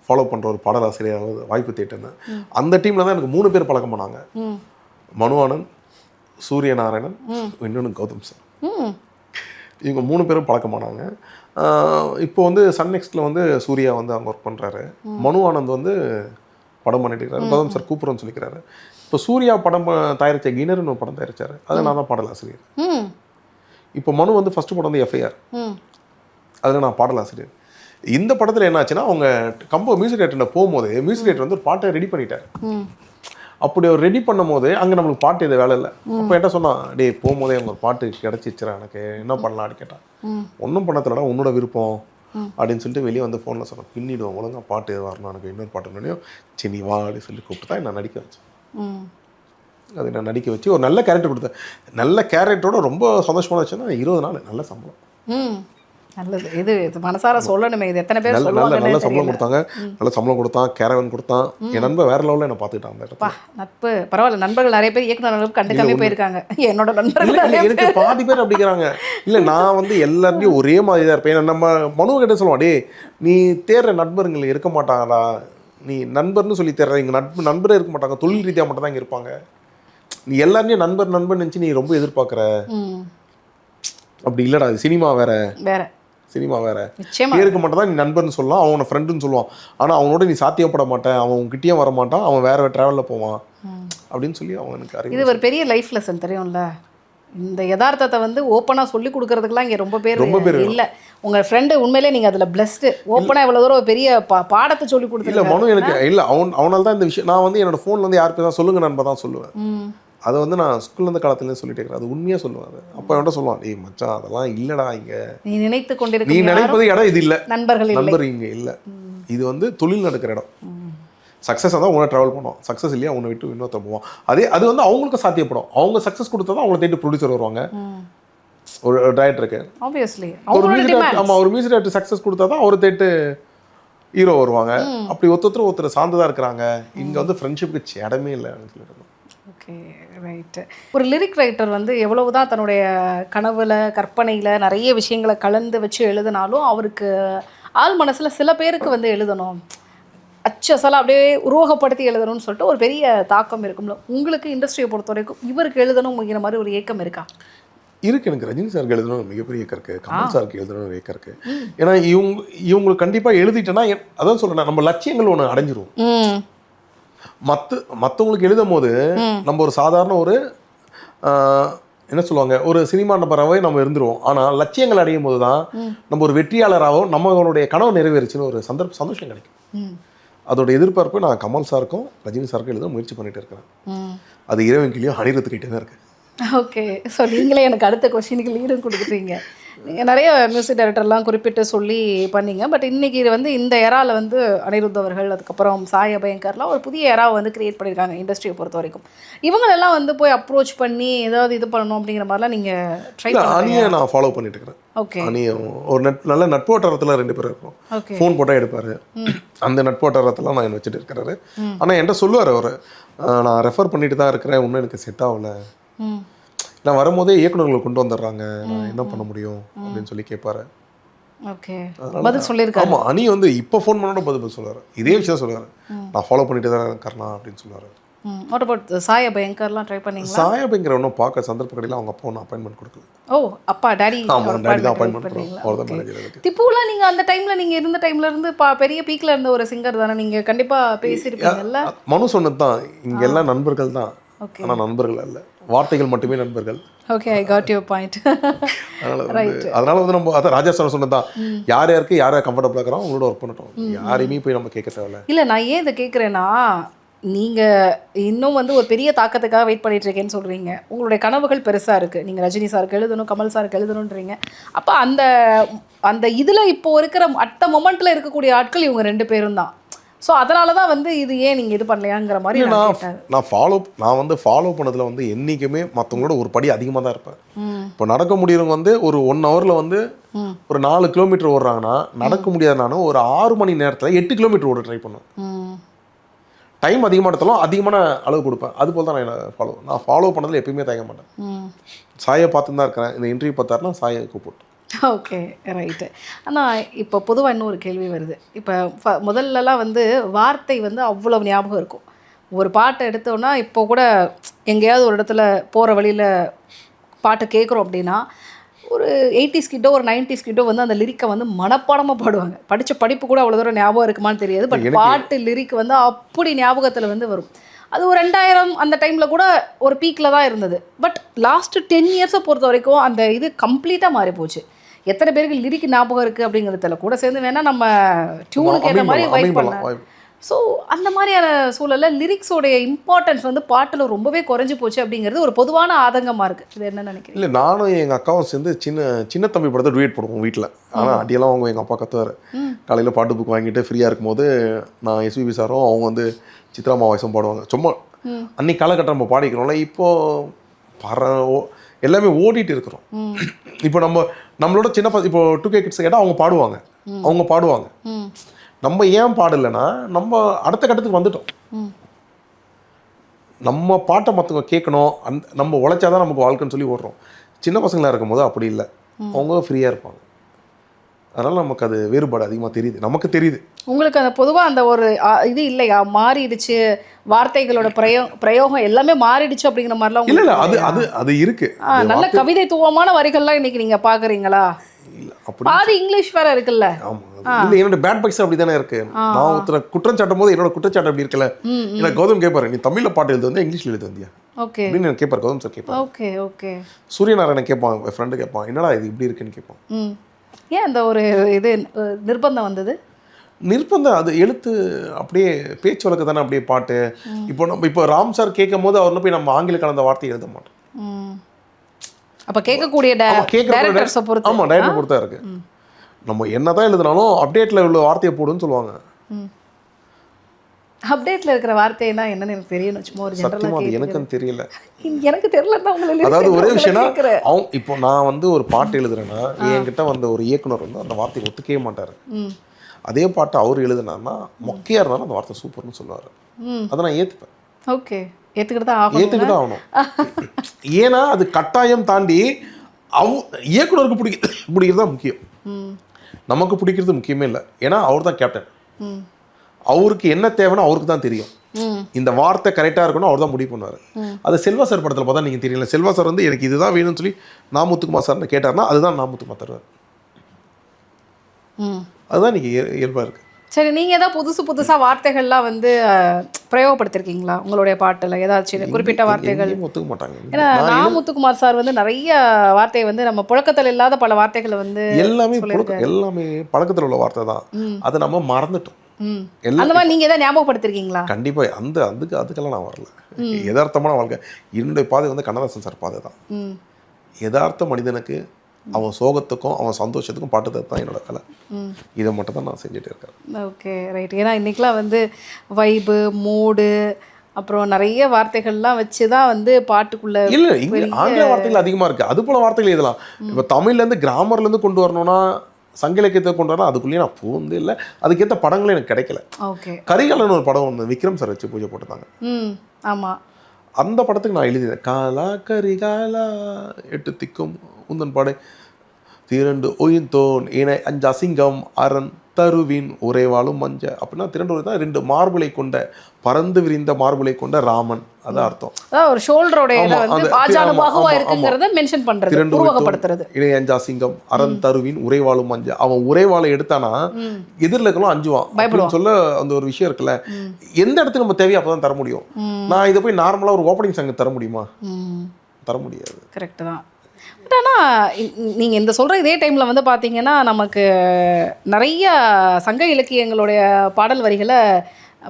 ஃபாலோ பண்ணுற ஒரு பாடலாசிரியர் வாய்ப்பு தேட்டிருந்தேன். அந்த டீமில் தான் எனக்கு 3 பேர் பழக்கம் பண்ணாங்க. மனுவானன், சூரியநாராயணன், இன்னொன்று கௌதம் சார். இவங்க 3 பேரும் பழக்கமானாங்க. இப்போ வந்து சன் நெக்ஸ்ட்டில் வந்து சூர்யா வந்து அங்கே ஒர்க் பண்ணுறாரு. மனு ஆனந்த் வந்து படம் பண்ணிட்டு இருக்காரு. கௌதம் சார் கூப்பிட்றோன்னு சொல்லிக்கிறாரு. இப்போ சூர்யா படம் தயாரித்த கிணறுன்னு ஒரு படம் தயாரித்தார். அதை நான் தான் பாடலாசிரியர். இப்போ மனு வந்து ஃபஸ்ட்டு படம் வந்து FIR, அதில் நான் பாடலாசிரியர். இந்த படத்தில் என்ன ஆச்சுன்னா, அவங்க மியூசிக் டேரக்டர் போகும்போது மியூசிக் டேரக்டர் வந்து ஒரு பாட்டை ரெடி பண்ணிட்டார். அப்படி அவர் ரெடி பண்ணும் போது அங்கே நம்மளுக்கு பாட்டு இது வேலை இல்லை. அப்போ என்ன சொன்னான், டே போகும்போதே அவங்க ஒரு பாட்டு கிடச்சிச்சுரா, எனக்கு என்ன பண்ணலான்னு கேட்டான். ஒன்றும் பண்ணத்தில்லடா, உன்னோட விருப்பம் அப்படின்னு சொல்லிட்டு வெளியே வந்து ஃபோனில் சொன்னேன். பின்னிடுவோம் ஒழுங்கா பாட்டு வரணும், எனக்கு இன்னொரு பாட்டு வேணும். சரி நீ வா அப்படின்னு சொல்லி கூப்பிட்டு தான் நான் நடிக்க வச்சேன். அது நான் நடிக்க வச்சு ஒரு நல்ல கேரக்டர் கொடுத்தேன். நல்ல கேரக்டரோட ரொம்ப சந்தோஷமான வச்சுன்னா 20 நாள் நல்ல சம்பளம். நல்லது. இது மனசார சொல்லணுமே. இது எத்தனை பேர் சொல்லுவாங்க. நல்ல சம்பளம் கொடுத்தாங்க. நல்ல சம்பளம் கொடுத்தான், கேரவன் கொடுத்தான். என் நண்பர் வேற லெவலில் என்ன பார்த்துக்கிட்டான் அந்த இடத்துல. நட்பு பரவாயில்ல. நண்பர்கள் நிறைய பேர் இயக்குனர் கண்டுக்காமே போயிருக்காங்க. என்னோட நண்பர்கள் எனக்கு பாதி பேர் அப்படிங்கிறாங்க. இல்லை நான் வந்து எல்லாருமே ஒரே மாதிரி தான் இருப்பேன். நம்ம மனு கிட்ட சொல்லுவான், டே நீ தேடுற நண்பர்கள் இருக்க மாட்டாங்களா, நீ நண்பர்னு சொல்லி தேடுற இங்கே நண்பரே இருக்க மாட்டாங்க, தொழில் ரீதியாக மட்டும் தான் இங்கே இருப்பாங்க. நீ எல்லாருமே நண்பர் நினச்சி நீ ரொம்ப எதிர்பார்க்குற. அப்படி இல்லைடா, அது சினிமா வேற சினிமா வேற. பேருக்கு மட்டும் தான் நீ நண்பர்னு சொல்லலாம், அவனை ஃப்ரெண்டுன்னு சொல்லுவான். ஆனால் அவனோட நீ சாத்தியப்பட மாட்டேன், அவன் உங்ககிட்டயும் வர மாட்டான், அவன் வேற ட்ராவலில் போவான் அப்படின்னு சொல்லி அவனுக்கு. இது ஒரு பெரிய லைஃப் லெசன் தெரியும்ல. இந்த யதார்த்தத்தை வந்து ஓப்பனாக சொல்லி கொடுக்கறதுக்குலாம் இங்கே ரொம்ப பேர் இல்லை. உங்கள் ஃப்ரெண்டு உண்மையிலே நீங்கள் அதில் பிளஸ்டு. ஓப்பனாக இவ்வளோ தூரம் ஒரு பெரிய பாடத்தை சொல்லி கொடுத்து. இல்லை மனு எனக்கு இல்லை, அவனால் தான் இந்த விஷயம். நான் வந்து என்னோட ஃபோனில் வந்து யாருக்கு தான் சொல்லுங்க நண்பா தான் சொல்லுவேன். அதை வந்து நான் ஸ்கூல்லேருந்து காலத்துலேருந்து சொல்லிட்டு இருக்கிறேன். அது உண்மையாக சொல்லுவேன். அது அப்போ என்கிட்ட சொல்லுவான், டேய் மச்சான் அதெல்லாம் இல்லைடா, இங்கே நீ நினைப்பது இடம் இது இல்லை, நண்பர் இங்கே இல்லை. இது வந்து தொழில் நடக்கிற இடம். சக்ஸஸ் தான் உன்னை ட்ராவல் பண்ணுவோம், சக்ஸஸ் இல்லையா உன்னை விட்டு இன்னொருத்த போவோம். அது வந்து அவங்களுக்கு சாத்தியப்படும். அவங்க சக்ஸஸ் கொடுத்தா தான் அவங்களை தேடி ப்ரொடியூசர் வருவாங்க. ஒரு டைரக்டருக்கு ஒரு மியூசிக் டைரக்டர் சக்ஸஸ் கொடுத்தா தான் அவரை தேட்டு ஹீரோ வருவாங்க. அப்படி ஒருத்தர் சார்ந்துதான் இருக்கிறாங்க. இங்கே வந்து ஃப்ரெண்ட்ஷிப்புக்கு இடமே இல்லை சொல்லிட்டு. Okay right. ஒரு லிரிக் ரைட்டர் வந்து எவ்வளவு தான் தன்னுடைய கனவுல கற்பனையில் நிறைய விஷயங்களை கலந்து வச்சு எழுதினாலும் அவருக்கு ஆள் மனசில் சில பேருக்கு வந்து எழுதணும், அச்சசலாக அப்படியே உருவகப்படுத்தி எழுதணும்னு சொல்லிட்டு ஒரு பெரிய தாக்கம் இருக்கும்ல. உங்களுக்கு இண்டஸ்ட்ரியை பொறுத்த வரைக்கும் இவருக்கு எழுதணுங்கிற மாதிரி ஒரு ஏக்கம் இருக்கா? இருக்கு. எனக்கு ரஜினி சாருக்கு எழுதணும் மிகப்பெரிய ஏக்கம் இருக்குது, கமல் சாருக்கு எழுதணும் ஏக்கம் இருக்குது. ஏன்னா இவங்களுக்கு கண்டிப்பாக எழுதிட்டேன்னா அதான் சொல்கிறேன், நம்ம லட்சியங்கள் ஒன்று அடைஞ்சிரும். மற்றவங்களுக்கு எழுதும் போது நம்ம ஒரு சாதாரண ஒரு என்ன சொல்லுவாங்க, ஒரு சினிமா நபராகவே நம்ம இருந்துருவோம். ஆனால் லட்சியங்கள் அடையும் போது தான் நம்ம ஒரு வெற்றியாளராகவும் நம்மளுடைய கனவு நிறைவேறிச்சுன்னு ஒரு சந்தோஷம் கிடைக்கும். அதோட எதிர்பார்ப்பு நான் கமல் சாருக்கும் ரஜினி சாருக்கும் எழுத முயற்சி பண்ணிட்டு இருக்கிறேன். அது இறைவன் கிளியும் அணிரத்துக்கிட்டே தான் இருக்கு. ஓகே. ஸோ நீங்களே எனக்கு அடுத்த கொஸ்டினுக்கு லீடும் கொடுக்குறீங்க. நீங்கள் நிறைய மியூசிக் டைரக்டர்லாம் குறிப்பிட்டு சொல்லி பண்ணீங்க. பட் இன்றைக்கி இது வந்து இந்த எராவில் வந்து அனிருத் அவர்கள், அதுக்கப்புறம் சாய் அபயங்கர்லாம் ஒரு புதிய எராவை வந்து கிரியேட் பண்ணியிருக்காங்க இண்டஸ்ட்ரியை பொறுத்த வரைக்கும். இவங்களெல்லாம் வந்து போய் அப்ரோச் பண்ணி ஏதாவது இது பண்ணணும் அப்படிங்கிற மாதிரிலாம் நீங்கள் ட்ரை பண்ணி? அணியை நான் ஃபாலோ பண்ணிட்டு இருக்கிறேன். ஓகே. அணியை ஒரு நல்ல நட்பு வட்டாரத்தில் 2 பேர் இருக்கும். ஓகே. ஃபோன் போட்டால் எடுப்பார். அந்த நட்பு வட்டாரத்தில் நான் என்ன வச்சுட்டு இருக்கிறாரு. ஆனால் என்கிட்ட சொல்லுவார் அவர், நான் ரெஃபர் பண்ணிட்டு தான் இருக்கிறேன், இன்னும் எனக்கு செட் ஆகலை, நான் வரும்போதே இயக்குநர்களை கொண்டு வந்துடுறாங்க, நான் என்ன பண்ண முடியும் அப்படின்னு சொல்லி கேட்பாரு. ஓகே. பதில் சொல்லியிருக்காரு. ஆமாம், அணி வந்து இப்போ ஃபோன் பண்ணோட பதில் சொல்லுவார். இதே விஷயம் சொல்லுவார், நான் ஃபாலோ பண்ணிட்டு தான் இருக்கேன் அப்படின்னு சொல்லுவார். வாட் அபவுட் சாய பயங்கர்லாம் ட்ரை பண்ணீங்களா? சாயபங்கிற ஒன்றும் பார்க்க சந்தர்ப்பக்கடையில் அவங்க அப்பா ஒன்றும் அப்பாயின்மெண்ட் கொடுக்கல. ஓ அப்பா டேடி ஆமாம், டாடி தான் அப்பாயின்மெண்ட் பண்ணுவாங்க. அவ்வளோதான் மேனேஜர் எனக்கு. திப்புலாம் நீங்கள் அந்த டைமில் நீங்கள் இருந்த டைம்ல இருந்து பெரிய பீக்கில் இருந்த ஒரு சிங்கர் தானே, நீங்கள் கண்டிப்பாக பேசியிருப்பீங்கல்ல? மனு சொன்னது தான், இங்கே எல்லாம் நண்பர்கள் தான், ஓகே ஆனால் நண்பர்கள் அல்ல, வார்த்தைகள் மட்டுமே நண்பர்கள். Okay I got your point. அதனால வந்து நம்ம அதான் ராஜா சார் சொன்னது தான், யார் யாருக்கு யார் யார் கம்ஃபர்டபுளாக இருக்கிறோம் அவங்களோட ஒர்க் பண்ணிட்டோம், யாரையுமே போய் நம்ம கேட்க தேவையில்ல. இல்லை நான் ஏன் இதை கேட்குறேன்னா, நீங்கள் இன்னும் வந்து ஒரு பெரிய தாக்கத்துக்காக வெயிட் பண்ணிட்டு இருக்கேன்னு சொல்கிறீங்க. உங்களுடைய கனவுகள் பெருசாக இருக்குது. நீங்கள் ரஜினி சாருக்கு எழுதணும், கமல் சாருக்கு எழுதணுன்றீங்க. அப்போ அந்த அந்த இதில் இப்போ இருக்கிற அட்ட மொமெண்ட்டில் இருக்கக்கூடிய ஆட்கள் இவங்க 2 பேரும் தான். ஸோ அதனால தான் வந்து இது ஏன் நீங்கள் இது பண்ணலையாங்கிற மாதிரி நான் வந்து ஃபாலோ பண்ணதில் வந்து என்றைக்குமே மற்றவங்களோட ஒரு படி அதிகமாக தான் இருப்பேன். இப்போ நடக்க முடியறவங்க வந்து ஒரு 1 ஹவரில் வந்து ஒரு 4 கிலோமீட்டர் ஓடுறாங்கன்னா, நடக்க முடியாது நானும் ஒரு 6 மணி நேரத்தில் 8 கிலோமீட்டர் ஓட ட்ரை பண்ணுவேன். டைம் அதிகமாக எடுத்தாலும் அதிகமான அளவு கொடுப்பேன். அது போல் தான் நான் ஃபாலோ பண்ணதில் எப்பயுமே தயங்க மாட்டேன். சாயை பார்த்துன்னு தான் இருக்கிறேன். இந்த இன்டர்வியூ பார்த்தாருன்னா சாயை கூப்பிட்டு. Okay right. ஆனால் இப்போ பொதுவாக இன்னொரு கேள்வி வருது. இப்போ முதல்லலாம் வந்து வார்த்தை வந்து அவ்வளோ ஞாபகம் இருக்கும். ஒரு பாட்டை எடுத்தோன்னா இப்போ கூட எங்கேயாவது ஒரு இடத்துல போகிற வழியில் பாட்டு கேட்குறோம் அப்படின்னா, ஒரு 80s கிட்டோ ஒரு 90s கிட்டோ வந்து அந்த லிரிக்கை வந்து மனப்பாடமாக பாடுவாங்க. படித்த படிப்பு கூட அவ்வளோ தூரம் ஞாபகம் இருக்குமான்னு தெரியாது. பட் பாட்டு லிரிக் வந்து அப்படி ஞாபகத்தில் வந்து வரும். அது ஒரு 2000 அந்த டைமில் கூட ஒரு பீக்கில் தான் இருந்தது. பட் லாஸ்ட்டு 10 இயர்ஸை பொறுத்த வரைக்கும் அந்த இது கம்ப்ளீட்டாக மாறி போச்சு. எத்தனை பேருக்கு லிரிக் ஞாபகம் இருக்குது அப்படிங்கிறதுல கூட சேர்ந்து வேணால் நம்ம டியூனுக்கு ஏற்ற மாதிரி வைப் பண்ணலாம். ஸோ அந்த மாதிரியான சூழலில் லிரிக்ஸோடைய இம்பார்ட்டன்ஸ் வந்து பாட்டில் ரொம்பவே குறைஞ்சி போச்சு அப்படிங்கிறது ஒரு பொதுவான ஆதங்கமாக இருக்குது. இது என்ன நினைக்கிறீங்க? இல்லை, நானும் எங்கள் அக்காவும் சேர்ந்து சின்ன தம்பி படத்தை டுவேட் போடுவோம் வீட்டில். ஆனால் அடியெல்லாம் அவங்க எங்கள் அப்பா கத்துவார். காலையில் பாட்டு புக் வாங்கிட்டு ஃப்ரீயாக இருக்கும்போது நான் எஸ்பிபி சாரும் அவங்க வந்து சித்ராமா வாய்ஸும் பாடுவாங்க. சும்மா அன்னைக்கு காலகட்டம் நம்ம பாடிக்கிறோம்ல, இப்போது எல்லாமே ஓடிட்டு இருக்கிறோம். இப்போ நம்மளோட சின்ன இப்போ 2K கிட்ஸ் கேட்டால் அவங்க பாடுவாங்க. நம்ம ஏன் பாடலைன்னா, நம்ம அடுத்த கட்டத்துக்கு வந்துட்டோம். நம்ம பாட்டை மற்றவங்க கேட்கணும், நம்ம உழைச்சாதான் நமக்கு வாழ்க்கைன்னு சொல்லி ஓடுறோம். சின்ன பசங்களாக இருக்கும்போது அப்படி இல்லை, அவங்க ஃப்ரீயாக இருப்பாங்க. அதனால் நமக்கு அது வேறுபாடு அதிகமாக தெரியுது, நமக்கு தெரியுது. உங்களுக்கு அந்த பொதுவாக அந்த ஒரு இது இல்லையா, மாறிடுச்சு வார்த்தைகளோட பிரயோகம் எல்லாமே மாறிடுச்சு அப்படிங்கிற மாதிரிலாம்? இல்லை, அது இருக்கு. நல்ல கவிதைத்துவமான வரிகள்லாம் இன்னைக்கு நீங்கள் பார்க்குறீங்களா? பாதி இங்கிலீஷ் வேற இருக்குல்ல. இல்லை, என்னோட பேட் பைக்ஸ் அப்படி தானே இருக்கு. நான் ஒருத்தர் குற்றம் சாட்டும் போது என்னோட குற்றச்சாட்டு அப்படி இருக்கல. எனக்கு கௌதம் கேட்பாரு, நீ தமிழில் பாட்டு எழுது வந்து இங்கிலீஷ்ல எழுது வந்தியா ஓகே அப்படின்னு கேட்பாரு. கௌதம் சார் கேட்பாரு. Okay okay. சூரியநாராயணன் கேட்பான், என் ஃப்ரெண்டு கேட்பான், என்னடா இது இப்படி இருக்குன்னு கேட்பான். ஏன் அந்த ஒரு இது நிர்பந்தம் வந்தது? நிர்பந்தம் அது எழுத்து அப்படியே பேச்சு வழக்கு தானே அப்படியே பாட்டு. இப்போ ராம் சார் கேட்கும் போது அவர்ல போய் நம்ம ஆங்கில கலந்த வார்த்தையை எழுத மாட்டோம். அப்போ கேட்கக்கூடிய டைரக்டர்ஸை பொறுத்து. ஆமாம், டைரக்டர் பொறுத்தா இருக்கு. நம்ம என்னதான் எழுதினாலும் அப்டேட்டில் உள்ள வார்த்தையை போடுன்னு சொல்லுவாங்க. அப்டேட்டில் இருக்கிற வார்த்தைனா என்னன்னு எனக்கு தெரியணும். சும்மா ஒரு ஜெனரலாக எனக்கும் தெரியல. எனக்கு தெரியல தான் உங்களுக்கு. அதாவது ஒரே விஷயம்னா, இப்போ நான் வந்து ஒரு பாட்டு எழுதுறேன்னா என்கிட்ட வந்த ஒரு இயக்குனர் வந்து அந்த வார்த்தையை ஒத்துக்கவே மாட்டார். அதே பாட்டு அவர் எழுதுனாருன்னா மொக்கையாக இருந்தாலும் அந்த வார்த்தை சூப்பர்னு சொல்லுவார். அதை நான் ஏற்றுப்பேன். ஓகே, ஏற்றுக்கிட்டு தான் ஆகணும். ஏன்னா அது கட்டாயம் தாண்டி இயக்குனருக்கு பிடிக்கிறது தான் முக்கியம். நமக்கு பிடிக்கிறது முக்கியமே இல்லை. ஏன்னா அவர் தான் கேப்டன். அவருக்கு என்ன தேவைன்னு அவருக்கு தான் தெரியும். இந்த வார்த்தை கரெக்டாக இருக்கணும் அவர் தான் முடிவு பண்ணுவார். அது செல்வா சார் படத்தில் பார்த்தா நீங்கள் தெரியல. செல்வா சார் வந்து எனக்கு இதுதான் வேணும்னு சொல்லி நாமுத்துக்குமார் சார் கேட்டார்னா அதுதான் நாமுத்துக்குமார் தருவார். அதுதான் இன்னைக்கு இயல்பாக இருக்குது. சரி, நீங்கள் ஏதாவது புதுசாக வார்த்தைகள்லாம் வந்து பிரயோகப்படுத்திருக்கீங்களா உங்களுடைய பாட்டில்? ஏதாச்சும் குறிப்பிட்ட வார்த்தைகள்? ஒத்துக்க மாட்டாங்க. ஏன்னா நாமுத்துக்குமார் சார் வந்து நிறைய வார்த்தையை வந்து நம்ம புழக்கத்தில் இல்லாத பல வார்த்தைகளை வந்து எல்லாமே பழக்கத்தில் உள்ள வார்த்தை தான். அதை நம்ம மறந்துட்டோம். அந்த மாதிரி நீங்கள் எதாவது ஞாபகப்படுத்திருக்கீங்களா? கண்டிப்பாக. அதுக்கெல்லாம் நான் வரல. யதார்த்தமான வாழ்க்கை. என்னுடைய பாதை வந்து கண்ணதாசன் சார் பாதை தான். யதார்த்த மனிதனுக்கு அவன் சோகத்துக்கும் அவன் சந்தோஷத்துக்கும் பாட்டு தான் என்னோட கலை. இதை மட்டும் தான் நான் செஞ்சுட்டு இருக்கேன். Okay right. ஏன்னா இன்றைக்கெலாம் வந்து வைபு, மூடு, அப்புறம் நிறைய வார்த்தைகள்லாம் வச்சு தான் வந்து பாட்டுக்குள்ளே. இல்லை, இங்கே ஆங்கில வார்த்தைகள் அதிகமாக இருக்குது. அது போல் வார்த்தைகள் இதெல்லாம் இப்போ தமிழ்லேருந்து கிராமர்லேருந்து கொண்டு வரணும்னா, சங்க இலக்கியத்தை கொண்டு வரணும், அதுக்குள்ளேயே நான் போந்து இல்லை. அதுக்கேற்ற படங்களும் எனக்கு கிடைக்கல. ஓகே. கரிகாலன்னு ஒரு படம் ஒன்று விக்ரம் சார் வச்சு பூஜை போட்டுருந்தாங்க. ஆமாம், அந்த படத்துக்கு நான் எழுதினேன். காலா கரிகாலா 8 திக்கும் உந்தன் பாடை 2 ஒயின்தோன் இணை 5 அசிங்கம் அரண் தருவின் உறைவாளும் மஞ்ச அப்படின்னா திரண்டு தான் 2 மார்புலை கொண்ட பறந்து விரிந்த மார்புலை கொண்ட ராமன் அதான் அர்த்தம். அதான் ஒரு ஷோல்டரோட இதை ஆமா, வந்து அந்த- பாஜானு ஆமா, பாகுவா ஆமா, இருக்குங்கிறத மென்ஷன் பண்றது, திரண்டு உருவகப்படுத்துறது. இணையஞ்சா சிங்கம் அரண் தருவின் உறைவாளும் மஞ்ச. அவன் உறைவாளை எடுத்தானா எதிரில் இருக்கலாம் அஞ்சுவான் அப்படின்னு சொல்ல அந்த ஒரு விஷயம் இருக்குல்ல. எந்த இடத்துக்கு நம்ம தேவையோ அப்பதான் தர முடியும். நான் இதை போய் நார்மலா ஒரு ஓப்பனிங் சாங் தர முடியுமா? தர முடியாது. கரெக்ட் தான். பட் ஆனால் நீங்கள் இந்த சொல்கிற இதே டைமில் வந்து பார்த்தீங்கன்னா நமக்கு நிறைய சங்க இலக்கியங்களுடைய பாடல் வரிகளை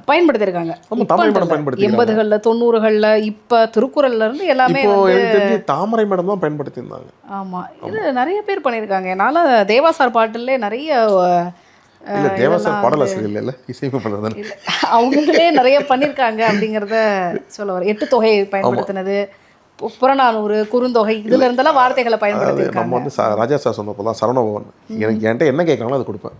பயன்படுத்தியிருக்காங்க. ஆமா, தமிழ் மேடம் பயன்படுத்திக்கிறாங்க. 80களில் 90களில் இப்போ திருக்குறள்ல இருந்து எல்லாமே இப்போ வந்து எனக்கு தெரிஞ்சு தாமரை மேடம் தான் பயன்படுத்தியிருந்தாங்க. ஆமாம், இது நிறைய பேர் பண்ணியிருக்காங்க. என்னால் தேவாசார் பாட்டிலே நிறைய இல்ல தேவாசார் பாடலாசிரியர் இல்ல இசையமைப்பாளர் தானே. அவங்களே நிறைய பண்ணியிருக்காங்க அப்படிங்கிறத சொல்ல வர. 8 தொகை பயன்படுத்தினது, புறநானூறு, குறுந்தொகை, இதுல இருந்தெல்லாம் வார்த்தைகளை நம்ம பயன்படுத்தியிருக்காங்க. வந்து ராஜா சார் சொன்னப்போ தான் சரவணபவன் எனக்கு என்கிட்ட என்ன கேட்கறாங்களோ அதை கொடுப்பேன்.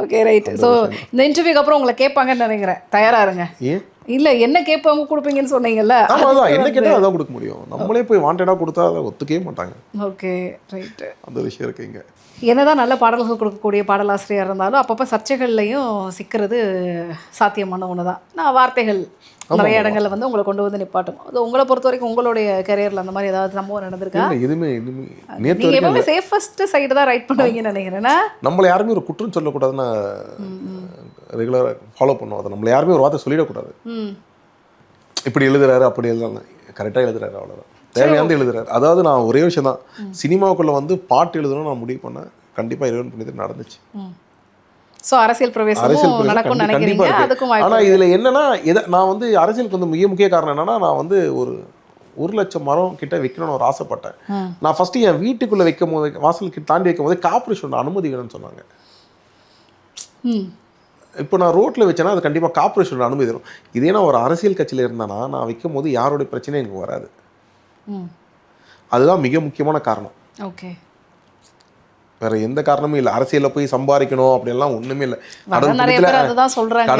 Okay right. ஸோ இந்த இன்டர்வியூக்கு அப்புறம் உங்களை கேட்பாங்கன்னு நினைக்கிறேன், தயாரா இருங்க. ஏன் இல்லை என்ன கேட்பாங்க கொடுப்பீங்கன்னு சொன்னீங்கல்ல. ஆமா அதான் என்ன கேட்டால் அதான் கொடுக்க முடியும். நம்மளே போய் வாண்டடா கொடுத்தா அதை ஒத்துக்கவே மாட்டாங்க. Okay right. அந்த விஷயம் இருக்கு இங்க. என்னதான் நல்ல பாடல்கள் கொடுக்கக்கூடிய பாடலாசிரியர் இருந்தாலும் அப்பப்போ சர்ச்சைகள்லையும் சிக்கிறது சாத்தியமான ஒன்று தான். நான் வார்த்தைகள் நிறைய இடங்கள்ல வந்து உங்களை கொண்டு வந்து நிப்பாட்டும். அது உங்களை பொறுத்த வரைக்கும் உங்களுடைய கரியரில் அந்த மாதிரி ஏதாவது சம்பவம் நடந்திருக்கா? இல்ல, எதுவுமே நேற்று நீங்கள் எப்பவுமே சேஃபஸ்ட் சைடு தான் ரைட் பண்ணுவீங்கன்னு நினைக்கிறேன்னா. நம்மளை யாருமே ஒரு குற்றம் சொல்லக்கூடாதுன்னு ரெகுலராக ஃபாலோ பண்ணுவோம். அதை நம்மளை யாருமே ஒரு வார்த்தை சொல்லிடக்கூடாது. இப்படி எழுதுறாரு அப்படி எழுதுறாங்க, கரெக்டாக எழுதுறாரு அவ்வளோதான், தேவையானது எழுதுறாரு. அதாவது நான் ஒரே விஷயம் தான், சினிமாவுக்குள்ள வந்து பாட்டு எழுதணும்னு நான் முடிவு பண்ணேன். கண்டிப்பாக இறைவன் புண்ணியத்தில் நடந்துச்சு. ஸோ அரசியல் பிரவேசமும் நடக்கும்னு நினைக்கிறீங்க? அதுக்கும் வாய்ப்பு. ஆனால் இதில் என்னன்னா நான் வந்து அரசியலுக்கு வந்து முக்கிய காரணம் என்னன்னா, நான் வந்து ஒரு 1,00,000 மரம் கிட்ட வைக்கணும்னு ஒரு ஆசைப்பட்டேன். நான் ஃபர்ஸ்ட் என் வீட்டுக்குள்ளே வைக்கும் போது, வாசலுக்கு தாண்டி வைக்கும் போது கார்பரேஷனோட அனுமதி வேணும்னு சொன்னாங்க. இப்போ நான் ரோட்டில் வச்சேன்னா அது கண்டிப்பாக கார்பரேஷனோட அனுமதி வரும். இதே நான் ஒரு அரசியல் கட்சியில் இருந்தேன்னா நான் வைக்கும் போது யாரோடைய பிரச்சனையும் எனக்கு வராது. அதுதான் மிக முக்கியமான காரணம். ஓகே, வேற எந்த காரணமும் இல்லை. அரசியலில் போய் சம்பாதிக்கணும் அப்படியெல்லாம் ஒண்ணுமே இல்லை. நிறைய பேர் அதுதான் சொல்றாங்க.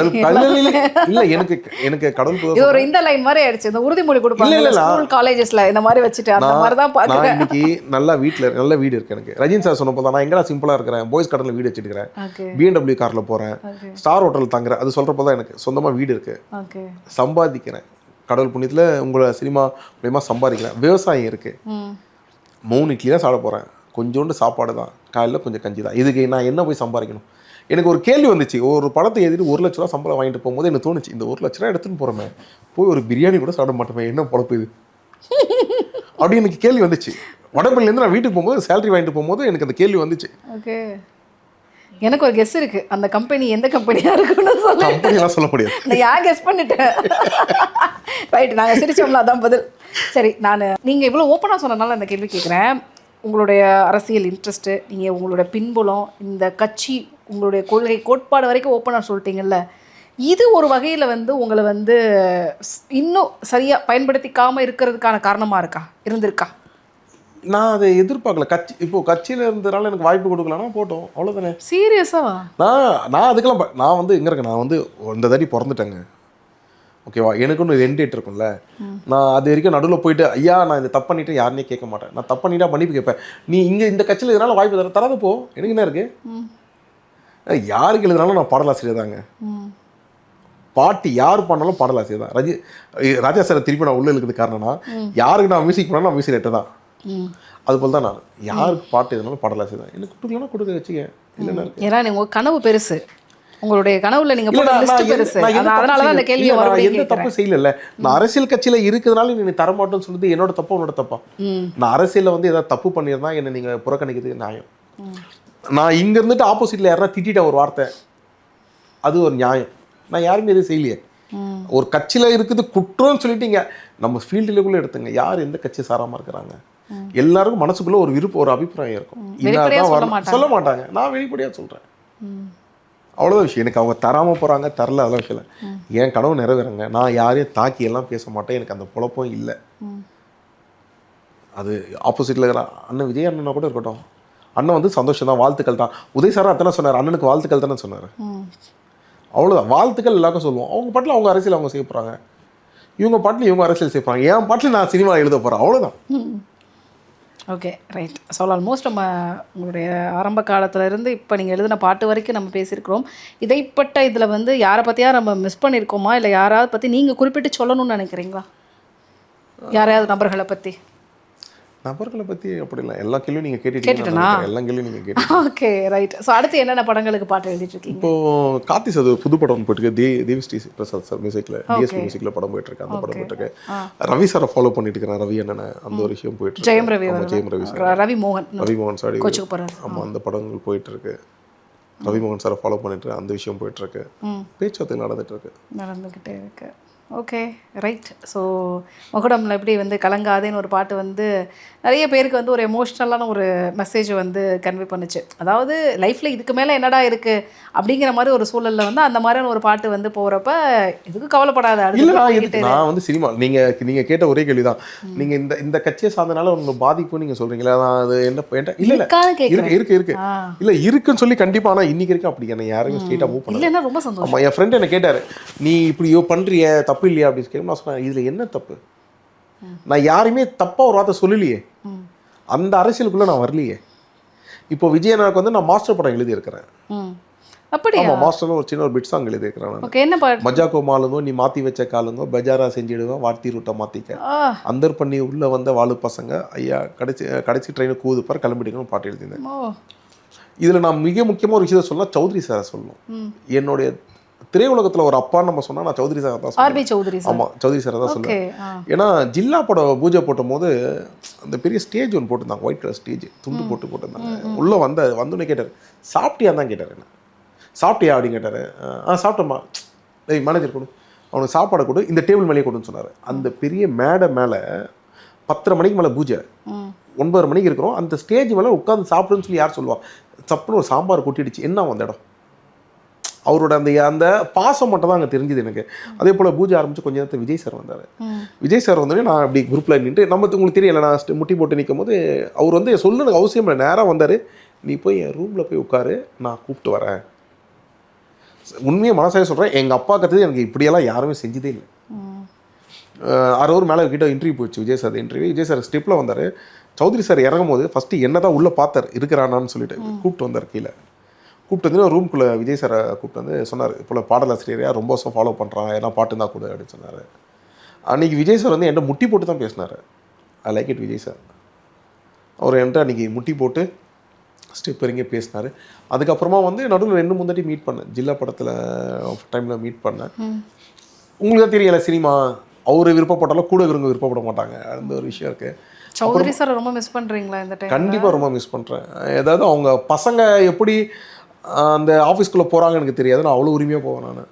இல்ல எனக்கு கடவுள் இது ஒரு இந்த லைன் மாதிரி ஆயிடுச்சு. இந்த உறுதிமொழி கொடுப்பாங்க ஸ்கூல் காலேஜஸ்ல இந்த மாதிரி வச்சுட்டு அந்த மாதிரி தான் நான் பாக்குறேன். இன்னைக்கு நல்ல வீடு இருக்கு எனக்கு. ரஜினி சார் சொன்னப்போ தான் நான் எங்கடா சிம்பிளா இருக்கிறேன், பாய்ஸ் கடன்ல வீடு வச்சிருக்கிறேன், BMW கார்ல போறேன், ஸ்டார் ஹோட்டல் தங்குறேன், அது சொல்றப்போ தான் எனக்கு சொந்தமா வீடு இருக்கு, சம்பாதிக்கிறேன். கடவுள் புண்ணியத்துல உங்களை சினிமா மூலமா சம்பாதிக்கிறேன். விவசாயம் இருக்கு, 3 இட்லி தான் சாப்பிட போறேன், கொஞ்சோண்டு சாப்பாடு தான், காலையில் கொஞ்சம் கஞ்சி தான். இதுக்கு நான் என்ன போய் சம்பாதிக்கணும்? எனக்கு ஒரு கேள்வி வந்துச்சு. ஒரு படத்தை எழுதிட்டு 1,00,000 ரூபா சம்பளம் வாங்கிட்டு போகும்போது எனக்கு தோணுச்சு, இந்த 1,00,000 ரூபா எடுத்துன்னு போகிறோமே, போய் ஒரு பிரியாணி கூட சாப்பிட மாட்டோமே, என்ன பொழப்பு இது அப்படின்னு எனக்கு கேள்வி வந்துச்சு. வடபள்ளிலேருந்து நான் வீட்டுக்கு போகும்போது சேலரி வாங்கிட்டு போகும்போது எனக்கு அந்த கேள்வி வந்துச்சு. ஓகே, எனக்கு ஒரு கெஸ் இருக்கு. அந்த கம்பெனி எந்த கம்பெனியா இருக்குன்னு சொல்ல கம்பெனிலாம் சொல்ல முடியாது. நான் ஏன் கெஸ் பண்ணிட்டேன். ரைட், நாங்கள் சிரிச்சோம்ல அதான் பதில். சரி, நீங்கள் இவ்வளோ ஓப்பனாக சொன்னதுனால அந்த கேள்வி கேட்குறேன். உங்களுடைய அரசியல் இன்ட்ரெஸ்ட்டு, நீங்கள் உங்களுடைய பின்புலம், இந்த கட்சி, உங்களுடைய கொள்கை கோட்பாடு வரைக்கும் ஓப்பனாக சொல்லிட்டீங்கல்ல, இது ஒரு வகையில் வந்து உங்களை வந்து இன்னும் சரியாக பயன்படுத்திக்காமல் இருக்கிறதுக்கான காரணமாக இருந்திருக்கா? நான் அதை எதிர்பார்க்கல. கட்சியில் இருந்ததுனால எனக்கு வாய்ப்பு கொடுக்கலன்னா போட்டோம், அவ்வளோதானே. சீரியஸாவா? நான் அதுக்கெல்லாம் நான் வந்து எங்கே இருக்கேன், நான் வந்து இந்த தாட்டி பிறந்துட்டேங்க. ஓகேவா, எனக்கு ஒன்று 2 டேட் இருக்கும்ல. நான் அது வரைக்கும் நடுவில் போயிட்டு ஐயா நான் இந்த தப்பு பண்ணிட்டு யாருனே கேட்க மாட்டேன். நான் தப்பு பண்ணிட்டா மன்னிப்பு கேட்பேன். நீ இங்கே இந்த கட்சியில் இதனால வாய்ப்பு தராது போ, எனக்கு என்ன இருக்கு? யாருக்கு எழுதுனாலும் நான் பாடலாசிரியர் தாங்க. பாட்டு யார் பண்ணாலும் பாடலாசிரியர் தான். ராஜா சாரை திருப்பி நான் உள்ள இருக்குது காரணம்னா, யாருக்கு நான் மியூசிக் பண்ணாலும் நான் மியூசிக் ரைட்டர் தான். அதுபோல் தான் நான் யாருக்கு பாட்டு எதுனாலும் பாடலாசிரியர் தான். எனக்கு கொடுக்கலன்னா கொடுக்க வச்சுக்க, இல்லைன்னா ஏன்னா உங்கள் கனவு பெருசு, உங்களுடைய கனவுல நீங்க போட்ட லிஸ்ட் பெருசு. அதனால தான் அந்த கேள்வியை மறுபடியும் எந்த தப்பு செய்யல. நான் அரசியல் கட்சியில இருக்கிறதுனால நீ தர மாட்டேன்னு சொல்றது என்னோட தப்பா உன்னோட தப்பா? நான் அரசியல்ல வந்து ஏதாவது தப்பு பண்ணியிருந்தா என்ன நீங்க புறக்கணிக்கிறது நியாயம். நான் இங்க இருந்துட்டு ஆப்போசிட்ல யாரா திட்டிட்ட ஒரு வார்த்தை, அது ஒரு நியாயம். நான் யாருமே எதுவும் செய்யலையே. ஒரு கட்சியில இருக்குது குற்றம்னு சொல்லிட்டீங்க, நம்ம ஃபீல்டுக்குள்ள எடுத்துங்க, யார் எந்த கட்சி சாராம இருக்கிறாங்க, எல்லாருக்கும் மனசுக்குள்ள ஒரு விருப்பம், ஒரு அபிப்பிராயம் இருக்கும். சொல்ல மாட்டாங்க, நான் வெளிப்படையா சொல்றேன். அவ்வளோதான் விஷயம். எனக்கு அவங்க தராமல் போகிறாங்க, தரல, அதெல்லாம் விஷயம் இல்லை. என் கனவு நிறைவேறுங்க. நான் யாரையும் தாக்கி எல்லாம் பேச மாட்டேன், எனக்கு அந்த குழப்பம் இல்லை. அது ஆப்போசிட்டில் இருக்கிற அண்ணன் விஜய் அண்ணனா கூட இருக்கட்டும், அண்ணன் வந்து சந்தோஷம் தான், வாழ்த்துக்கள் தான். உதய் சாரா அத்தனை சொன்னார், அண்ணனுக்கு வாழ்த்துக்கள் தானே சொன்னார். அவ்வளோதான், வாழ்த்துக்கள் எல்லாருக்கும் சொல்லுவோம். அவங்க பாட்டில் அவங்க அரசியல் அவங்க செய்ய போகிறாங்க, இவங்க பாட்டில் இவங்க அரசியல் செய்ய போகிறாங்க. என் பாட்டில் நான் சினிமா எழுத போகிறேன், அவ்வளோதான். Okay right. ஸோ ஆல்மோஸ்ட் நம்ம உங்களுடைய ஆரம்ப காலத்துலேருந்து இப்போ நீங்கள் எழுதின பாட்டு வரைக்கும் நம்ம பேசியிருக்கிறோம். இடைப்பட்ட இதில் வந்து யாரை பற்றியா நம்ம மிஸ் பண்ணியிருக்கோமா, இல்லை யாராவது பற்றி நீங்கள் குறிப்பிட்டு சொல்லணும்னு நினைக்கிறீங்களா? யாரையாவது நபர்களை பற்றி? நபர்களை பற்றி அப்படி இல்லை, எல்லா கேள்வியும் நீங்கள் கேட்டுட்டேனா? கேட்டுட்டீங்க, எல்லா கேள்வியும் நீங்கள் கேட்டு. Okay right. ஸோ அடுத்து என்னென்ன படங்களுக்கு பாட்டு எழுதிட்டுருக்கீங்க? இப்போது கார்த்திஸ் அது புது படம் போயிட்டுருக்கு, தேவி ஸ்ரீ பிரசாத் சார் மியூசிக்கில், டிஎஸ்பி மியூசிக்கில் படம் போயிட்டுருக்கு. அந்த படம் போயிட்டுருக்கு. ரவி சாரை ஃபாலோ பண்ணிட்டு இருக்கிறேன், ரவி அண்ணனை, அந்த ஒரு விஷயம் போயிட்டு ஜெயம் ரவி, ஜெயம் ரவி சார், ரவி மோகன் சார் கோச்சுக்கு போகிறாரு. ஆமாம், அந்த படங்கள் போயிட்டுருக்கு. ரவி மோகன் சாரை ஃபாலோ பண்ணிட்டு அந்த விஷயம் போயிட்டுருக்கு. பேச்சுவார்த்தை நடந்துக்கிட்டே இருக்கு. Okay right. ஸோ மகுடம்ல எப்படி வந்து கலங்காதேன்னு ஒரு பாட்டு வந்து நிறைய பேருக்கு வந்து ஒரு எமோஷ்னலான ஒரு மெசேஜ் வந்து கன்வே பண்ணுச்சு. அதாவது லைஃப்பில் இதுக்கு மேலே என்னடா இருக்குது அப்படிங்கிற மாதிரி ஒரு சூழலில் வந்து அந்த மாதிரியான ஒரு பாட்டு வந்து போகிறப்ப எதுக்கு கவலைப்படாத. நான் வந்து சினிமா நீங்கள் கேட்ட ஒரே கேள்வி தான், நீங்கள் இந்த கட்சியை சார்ந்தனால உங்களுக்கு பாதிப்புன்னு நீங்கள் சொல்கிறீங்களா? நான் அது என்ன இருக்கு இல்லை இருக்குன்னு சொல்லி கண்டிப்பாக. ஆனால் இன்னைக்கு வரைக்கும் அப்படி என்ன யாரையும் ஸ்ட்ரெயிட்டாக மூவ் பண்ணல. ரொம்ப சந்தோஷம். ஆமாம், என் ஃப்ரெண்ட் என்ன கேட்டார், நீ இப்படி பண்ணுறிய தப்பு இல்லையா அப்படின்னு கேட்கும். நான் சொன்னேன், இதில் என்ன தப்பு? நான் யாருமே தப்பாக ஒரு வார்த்தை சொல்லலையே, அந்த அரசியலுக்குள்ளே நான் வரலையே. இப்போ விஜயநாயக்கு வந்து நான் மாஸ்டர் படம் எழுதியிருக்கிறேன். அப்படியா? ஆமாம், மாஸ்டர்னு ஒரு சின்ன ஒரு பிட் சாங் எழுதியிருக்கிறேன். மஜாக்கோ மாலுங்கோ நீ மாற்றி வச்ச காலுங்கோ பஜாரா செஞ்சிடுவேன் வார்த்தி ரூட்டை மாற்றிக்க அந்தர் பண்ணி உள்ளே வந்த வாழு பசங்க ஐயா கடைசி ட்ரெயினை கூதுப்பார் கிளம்பிடுங்கன்னு பாட்டு எழுதியிருந்தேன். இதில் நான் மிக முக்கியமாக ஒரு விஷயத்தை சொல்லலாம், சௌத்ரி சாரை சொல்லணும். என்னுடைய திரையுலகத்தில் ஒரு அப்பான்னு நம்ம சொன்னால் நான் சௌத்ரி சார் தான் சொல்லுவேன். ஆமாம், சௌத்ரி சாரை தான் சொல்லுவேன். ஏன்னா ஜில்லா படம் பூஜை போட்டும் போது அந்த பெரிய ஸ்டேஜ் ஒன்று போட்டிருந்தாங்க, ஒயிட் கலர் ஸ்டேஜ், துண்டு போட்டிருந்தாங்க. உள்ளே வந்தோடனே கேட்டார், சாப்பிட்டியான்னு தான் கேட்டார். என்ன சாப்பிட்டியா அப்படின்னு கேட்டார். சாப்பிட்டோம்மா, மேனேஜர் கொடு, அவனுக்கு சாப்பாடை கொடு, இந்த டேபிள் மேலேயே கொடுன்னு சொன்னார். அந்த பெரிய மேடை மேலே 10:30 மணிக்கு மேலே பூஜை, 9:30 மணிக்கு இருக்கிறோம். அந்த ஸ்டேஜ் மேலே உட்காந்து சாப்பிடுன்னு சொல்லி யார் சொல்லுவா? சப்புன்னு ஒரு சாம்பார் கொட்டிடுச்சு. என்ன அந்த இடம், அவரோட அந்த பாசம் மட்டும் தான் அங்கே தெரிஞ்சுது எனக்கு. அதே போல் பூஜை ஆரம்பித்து கொஞ்ச நேரத்தில் விஜய் சார் வந்தார். விஜய் சார் வந்தோடனே நான் அப்படி குரூப்பில் நின்று, உங்களுக்கு தெரியல, நான் முட்டி போட்டு நிற்கும் போது அவர் வந்து சொல்லணுங்க அவசியம் இல்லை, நேராக வந்தார். நீ போய் என் ரூமில் போய் உட்காரு, நான் கூப்பிட்டு வரேன். உண்மையாக மனசாக சொல்கிறேன், எங்கள் அப்பா கற்று எனக்கு இப்படியெல்லாம் யாருமே செஞ்சதே இல்லை. 6 ஹவர் மேலே கிட்ட இன்டர்வியூ போயிடுச்சு Vijay sir interview. Vijay sir ஸ்டெப்பில் வந்தார். சௌத்ரி சார் இறங்கும் போது ஃபஸ்ட்டு என்ன தான் உள்ளே பார்த்தார், இருக்கிறானான்னு சொல்லிட்டு கூப்பிட்டு வந்தார். கீழே கூப்பிட்டு வந்து ரூம்குள்ளே விஜய் சாரை கூப்பிட்டு வந்து சொன்னார், இப்போ பாடலாசிரியரையாக ரொம்ப வருஷம் ஃபாலோ பண்ணுறான், ஏன்னா பாட்டு தான் கூட அப்படின்னு சொன்னார். அன்றைக்கி விஜய் சார் வந்து என்கிட்ட முட்டி போட்டு தான் பேசினார். I like it Vijay sir. அவர் என்கிட்ட அன்றைக்கி முட்டி போட்டு ஸ்டெப் இறங்கி பேசினார். அதுக்கப்புறமா வந்து நடுவில் 2 3 மீட் பண்ணேன், ஜில்லா படத்தில் டைமில் மீட் பண்ணேன். உங்களுக்கு தான் தெரியல, சினிமா அவர் விருப்பப்பட்டாலும் கூட இவங்க விருப்பப்பட மாட்டாங்க, அந்த ஒரு விஷயம் இருக்குது. சௌத்ரி சார் ரொம்ப மிஸ் பண்ணுறீங்களா இந்த டைம்? கண்டிப்பாக ரொம்ப மிஸ் பண்ணுறேன். ஏதாவது அவங்க பசங்க எப்படி அந்த ஆஃபீஸ்க்குள்ளே போகிறாங்க எனக்கு தெரியாது, நான் அவ்வளோ உரிமையாக போவேன். நான்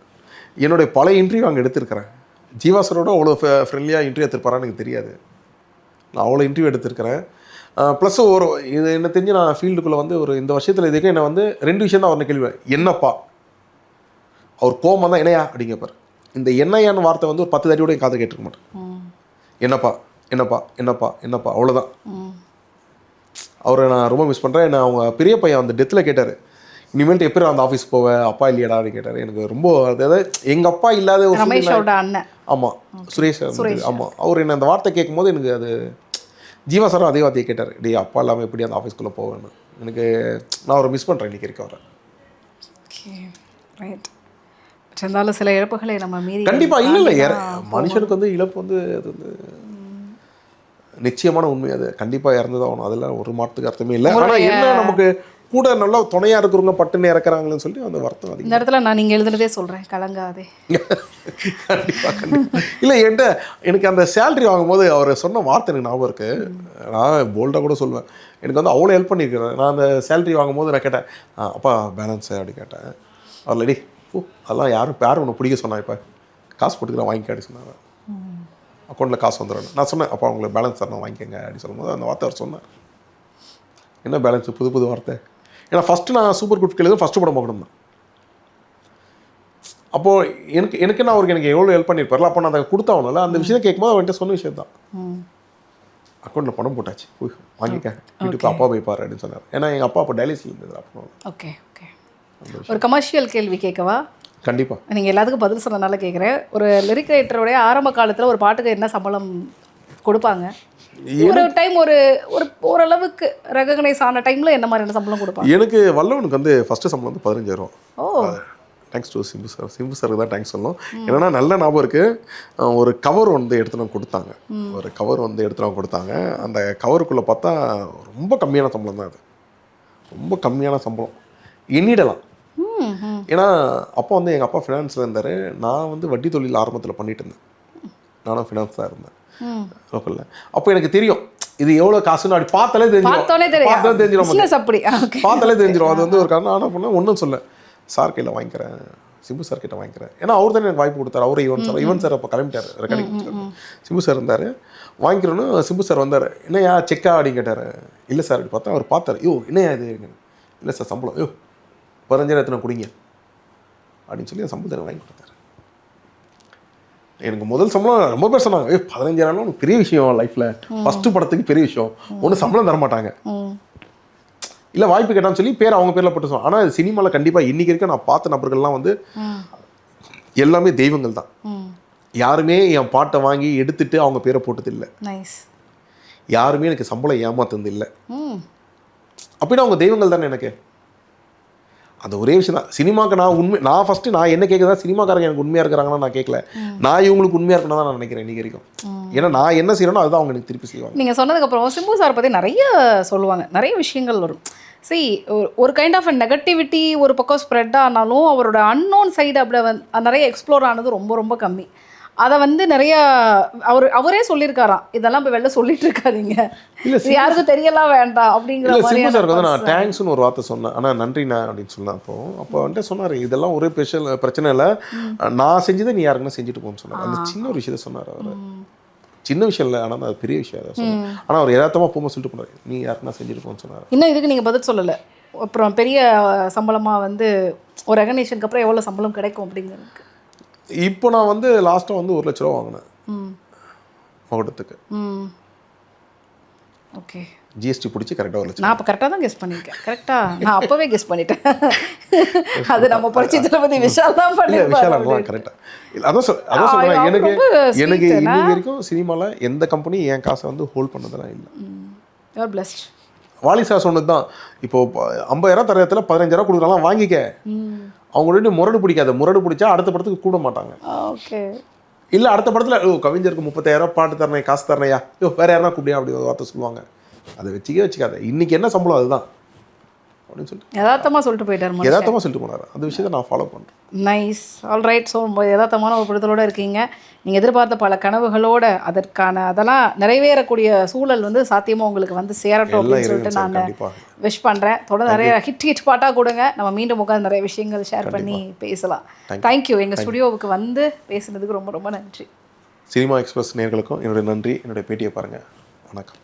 என்னுடைய பழைய இன்டர்வியூ அங்கே எடுத்திருக்கிறேன். ஜீவா சாரோட அவ்வளோ ஃப்ரெண்ட்லியாக இன்டர்வியூ எடுத்துருப்பாரான்னு எனக்கு தெரியாது. நான் அவ்வளோ இன்டர்வியூ எடுத்திருக்கிறேன். ப்ளஸ் இது என்ன தெரிஞ்சு நான் ஃபீல்டுக்குள்ளே வந்து இந்த வருஷத்தில் இதுக்கு என்னை வந்து 2 விஷயம் தான் அவரை கேள்வி. என்னப்பா, அவர் கோபம் தான் என்னையா அப்படிங்கப்பார். இந்த என்னையான்னு வார்த்தை வந்து ஒரு 10 தடியோட காதை கேட்டுருக்க மாட்டேன். என்னப்பா என்னப்பா என்னப்பா என்னப்பா, அவ்வளோதான். அவரை நான் ரொம்ப மிஸ் பண்ணுறேன். என்ன அவங்க பெரிய பையன் அந்த டெத்தில் கேட்டார், இனிமேல்ட்டு எப்படி அந்த ஆஃபீஸ் போவேன், அப்பா இல்லையாடா அப்படின்னு கேட்டார். எனக்கு ரொம்ப அதாவது எங்கள் அப்பா இல்லாத ஒரு அண்ணன். ஆமாம், சுரேஷ். ஆமாம், அவர் என்ன அந்த வார்த்தை கேட்கும்போது எனக்கு அது ஜீவா சாரும் அதே வார்த்தையை கேட்டார், டே அப்பா இல்லாமல் எப்படி அந்த ஆஃபீஸ்க்குள்ளே போவேன்னு. எனக்கு நான் அவரை மிஸ் பண்ணுறேன் இன்றைக்கி இருக்க வர. ரைட். இருந்தாலும் சில இழப்புகளை நம்ம மீறி கண்டிப்பாக இல்லை மனுஷனுக்கு வந்து இழப்பு வந்து அது வந்து நிச்சயமான உண்மை. அது கண்டிப்பாக இறந்துதான் ஆகணும், அதெல்லாம் ஒரு மாட்டுக்கு அர்த்தமே இல்லை. ஆனால் என்ன நமக்கு கூட நல்லா துணையாக இருக்கிறவங்க பட்டுன்னு இறக்குறாங்கன்னு சொல்லி அந்த வருத்தம் அதிகம். இந்த இடத்துல நான் நீங்கள் எழுதுனதே சொல்கிறேன், கலங்காதே. கண்டிப்பாக இல்லை, எனக்கு அந்த சேலரி வாங்கும்போது அவர் சொன்ன வார்த்தை எனக்கு ஞாபகம் இருக்குது. நான் போல்டாக கூட சொல்லுவேன், எனக்கு வந்து அவ்வளோ ஹெல்ப் பண்ணியிருக்கிறேன். நான் அந்த சேலரி வாங்கும்போது நான் கேட்டேன், அப்பா பேலன்ஸு அப்படி கேட்டேன். அவர் லேடி அதெல்லாம் யாரும் ஒன்று பிடிக்க சொன்னா, இப்போ காசு போட்டுக்கலாம் வாங்கிக்காடி சொன்னாங்க, அக்கௌண்ட்டில் காசு வந்துடும். நான் சொன்னேன், அப்பா உங்களுக்கு பேலன்ஸ் தரணும் வாங்கிக்கோங்க அப்படின்னு சொல்லும்போது அந்த வார்த்தை அவர் சொன்னார். என்ன பேலன்ஸு, புது வார்த்தை. ஏன்னா ஃபஸ்ட்டு நான் சூப்பர் குட் எழுத ஃபஸ்ட்டு படம் பார்க்கணும் தான். அப்போது எனக்கு நான் அவருக்கு எனக்கு எவ்வளோ ஹெல்ப் பண்ணியிருப்பார்ல, அப்போ நான் அதை கொடுத்தாவணும்ல. அந்த விஷயம் கேட்கும்போது அவன்கிட்ட சொன்ன விஷயம் தான். அக்கௌண்ட்டில் பணம் போட்டாச்சு, வாங்கிக்க, வீட்டுக்கு அப்பா போய் பாரு அப்படின்னு சொன்னார். ஏன்னா எங்கள் அப்பா அப்போ டயாலிசிஸ் இருந்தது. அப்போ ஓகே ஒரு கமர்ஷியல் கேள்வி கேட்கவா? கண்டிப்பாக. நீங்கள் எல்லாத்துக்கும் பதில் சொன்னனால கேட்குறேன். ஒரு லிரிக் ரைட்டருடைய ஆரம்ப காலத்தில் ஒரு பாட்டுக்கு என்ன சம்பளம் கொடுப்பாங்க? ஒரு டைம் ஒரு ஒரு ஓரளவுக்கு ரெகக்னைஸ் ஆன டைமில் என்ன மாதிரியான சம்பளம் கொடுப்பாங்க? எனக்கு வல்லவனுக்கு வந்து ஃபஸ்ட்டு சம்பளம் வந்து 15,000. Oh, thanks to Simbu sir. Simbu சாருக்கு தான் தேங்க்ஸ் சொல்லணும். ஏன்னா நல்ல ஞாபகம் இருக்குது, ஒரு கவர் வந்து எடுத்து நான் கொடுத்தாங்க. ஒரு கவர் வந்து எடுத்து நான் கொடுத்தாங்க. அந்த கவருக்குள்ளே பார்த்தா ரொம்ப கம்மியான சம்பளம் தான் அது. ரொம்ப கம்மியான சம்பளம் எண்ணிடலாம். ஏன்னா அப்போ வந்து எங்கள் அப்பா ஃபினான்ஸில் இருந்தார். நான் வந்து வட்டி தொழில் ஆரம்பத்தில் பண்ணிட்டு இருந்தேன். நானும் ஃபினான்ஸ் தான் இருந்தேன் லோக்கலில். அப்போ எனக்கு தெரியும் இது எவ்வளோ காசுன்னு. அப்படி பார்த்தாலே தெரிஞ்சிடும். அப்படி பார்த்தாலே தெரிஞ்சிடும். அது வந்து ஒரு காரணம். ஆனால் பண்ண ஒன்றும் சொல்ல, சார் கையில் வாங்கிக்கிறேன், சிம்பு சார் கிட்ட வாங்கிக்கிறேன். ஏன்னா அவர் தானே எனக்கு வாய்ப்பு கொடுத்தாரு. அவரே ஈவன் சார் அப்போ கிளம்பிட்டார், ரெக்கார்டிங். சிம்பு சார் இருந்தார். வாங்கிக்கிறோன்னு சிம்பு சார் வந்தார். என்னையா செக்கா அப்படின்னு கேட்டார். இல்லை சார் அப்படி பார்த்தா அவர் பார்த்தார். யோ என்னையா இது? இல்லை சார் சம்பளம். யோ 15,000 எத்தனை குடிங்க அப்படின்னு சொல்லி சம்பளத்தை வாங்கி கொடுத்தாரு. எனக்கு முதல் சம்பளம் ரொம்ப பேர் சொன்னாங்க, 15,000 உனக்கு பெரிய விஷயம் லைஃப்பில், ஃபஸ்ட்டு படத்துக்கு பெரிய விஷயம், ஒன்றும் சம்பளம் தரமாட்டாங்க, இல்லை வாய்ப்பு கேட்டான்னு சொல்லி பேர் அவங்க பேரில் போட்டு சொன்னாங்க. ஆனால் சினிமாவில் கண்டிப்பாக இன்றைக்கி இருக்க நான் பார்த்த நபர்கள்லாம் வந்து எல்லாமே தெய்வங்கள் தான். யாருமே என் பாட்டை வாங்கி எடுத்துட்டு அவங்க பேரை போட்டது இல்லை. யாருமே எனக்கு சம்பளம் ஏமாத்துனது இல்லை. அப்படின்னா அவங்க தெய்வங்கள் தானே எனக்கு. அந்த ஒரே விஷயம் தான். சினிமாவுக்கு நான் ஃபஸ்ட்டு நான் என்ன கேட்குறதா, சினிமாக்காரங்க எனக்கு உண்மையாக இருக்கிறாங்கன்னா நான் கேட்கல, நான் இவங்களுக்கு உண்மையாக இருக்கணும் தான் நான் நினைக்கிறேன் இன்றைக்கி வரைக்கும். ஏன்னா நான் என்ன செய்யறேனோ அதுதான் அவங்க எனக்கு திருப்பி செய்வாங்க. நீங்கள் சொன்னதுக்கப்புறம் சிம்பு சார் பற்றி நிறைய சொல்லுவாங்க, நிறைய விஷயங்கள் வரும். சரி, ஒரு கைண்ட் ஆஃப் நெகட்டிவிட்டி ஒரு பக்கம் ஸ்ப்ரெட் ஆனாலும் அவரோட அன்னோன் சைடு அப்படி நிறைய எக்ஸ்ப்ளோர் ஆனது ரொம்ப ரொம்ப கம்மி. அதை வந்து நிறைய அவரே சொல்லியிருக்காராம், இதெல்லாம் போய் வெளில சொல்லிட்டு இருக்காதீங்க, இது யாருக்கும் தெரியலாம் வேண்டாம் அப்படிங்கிற மாதிரி. சிம்பு சாருக்கு வந்து நான் தேங்க்ஸ்னு ஒரு வார்த்தை சொன்னேன், ஆனால் நன்றிண்ணா அப்படின்னு சொன்னேன். அப்போ வந்துட்டு சொன்னார், இதெல்லாம் ஒரே பிரச்சனை இல்லை, நான் செஞ்சதை நீ யாருக்குன்னா செஞ்சுட்டு போன்னு சொன்னார். அந்த சின்ன ஒரு விஷயத்த சொன்னார் அவர். சின்ன விஷயம் இல்லை, ஆனால் அது பெரிய விஷயம் அதை சொன்னார். ஆனால் அவர் யதார்த்தமாக போகும்போது சொல்லிட்டு போனார், நீ யாருக்குன்னா செஞ்சுட்டு போன்னு சொன்னார். இன்னும் இதுக்கு நீங்கள் பதில் சொல்லலை. அப்புறம் பெரிய சம்பளமாக வந்து ஒரு ரெகக்னேஷனுக்கு அப்புறம் எவ்வளோ சம்பளம் கிடைக்கும் அப்படிங்கிறதுக்கு? இப்போ நான் வந்து லாஸ்ட்டாக வந்து 1 லட்ச ரூபா வாங்கினேன் மகுடத்துக்கு. ஓகே, ஜிஎஸ்டி பிடிச்சி கரெக்டாக 1 லட்சம். நான் அப்போ கரெக்டாக தான் கெஸ் பண்ணியிருக்கேன். கரெக்டாக நான் அப்போவே கெஸ் பண்ணிட்டேன். அது நம்ம புரட்சி தளபதி விஷால் தான் விஷாலாம் கரெக்டாக. அதான் சொல்கிறேன், எனக்கு இன்னைக்கு வரைக்கும் சினிமாவில் எந்த கம்பெனி என் காசை வந்து ஹோல்ட் பண்ணதெல்லாம் இல்லை. You are blessed. வாலி சார் சொன்னது தான், இப்போ 50,000 தரத்துல 15,000 கொடுக்குறாங்க வாங்கிக்க. அவங்களோட முரடு பிடிக்காது, முரடு பிடிச்சா அடுத்த படத்துக்கு கூட மாட்டாங்க. ஓகே, இல்லை அடுத்த படத்தில் கவிஞருக்கு 30,000 பாட்டு தரணும், காசு தரணையா, வேற யாரா கூப்பிடியா அப்படி ஒரு வார்த்தை சொல்லுவாங்க. அதை வச்சுக்காத, இன்னைக்கு என்ன சம்பளம் அதுதான் அப்படின்னு சொல்லிட்டு யதார்த்தமாக சொல்லிட்டு போயிட்டார். யதார்த்தமாக சொல்லிட்டு போனார். அந்த விஷயத்தை நான் ஃபாலோ பண்ணுறேன். Nice, alright. ஸோ யதார்த்தமான ஒரு புரிதலோடு இருக்கீங்க. நீங்கள் எதிர்பார்த்த பல கனவுகளோட அதெல்லாம் நிறைவேறக்கூடிய சூழல் வந்து சாத்தியமாக உங்களுக்கு வந்து சேரட்டும் அப்படின்னு சொல்லிட்டு நான் விஷ் பண்ணுறேன். தொடர்ந்து நிறைய ஹிட் பாட்டாக கொடுங்க, நம்ம மீண்டும் உட்காந்து நிறைய விஷயங்கள் ஷேர் பண்ணி பேசலாம். தேங்க்யூ, எங்கள் ஸ்டுடியோவுக்கு வந்து பேசுனதுக்கு ரொம்ப ரொம்ப நன்றி. சினிமா எக்ஸ்பிரஸ் நேயர்களுக்கும் என்னுடைய நன்றி. என்னுடைய பேட்டியை பாருங்கள். வணக்கம்.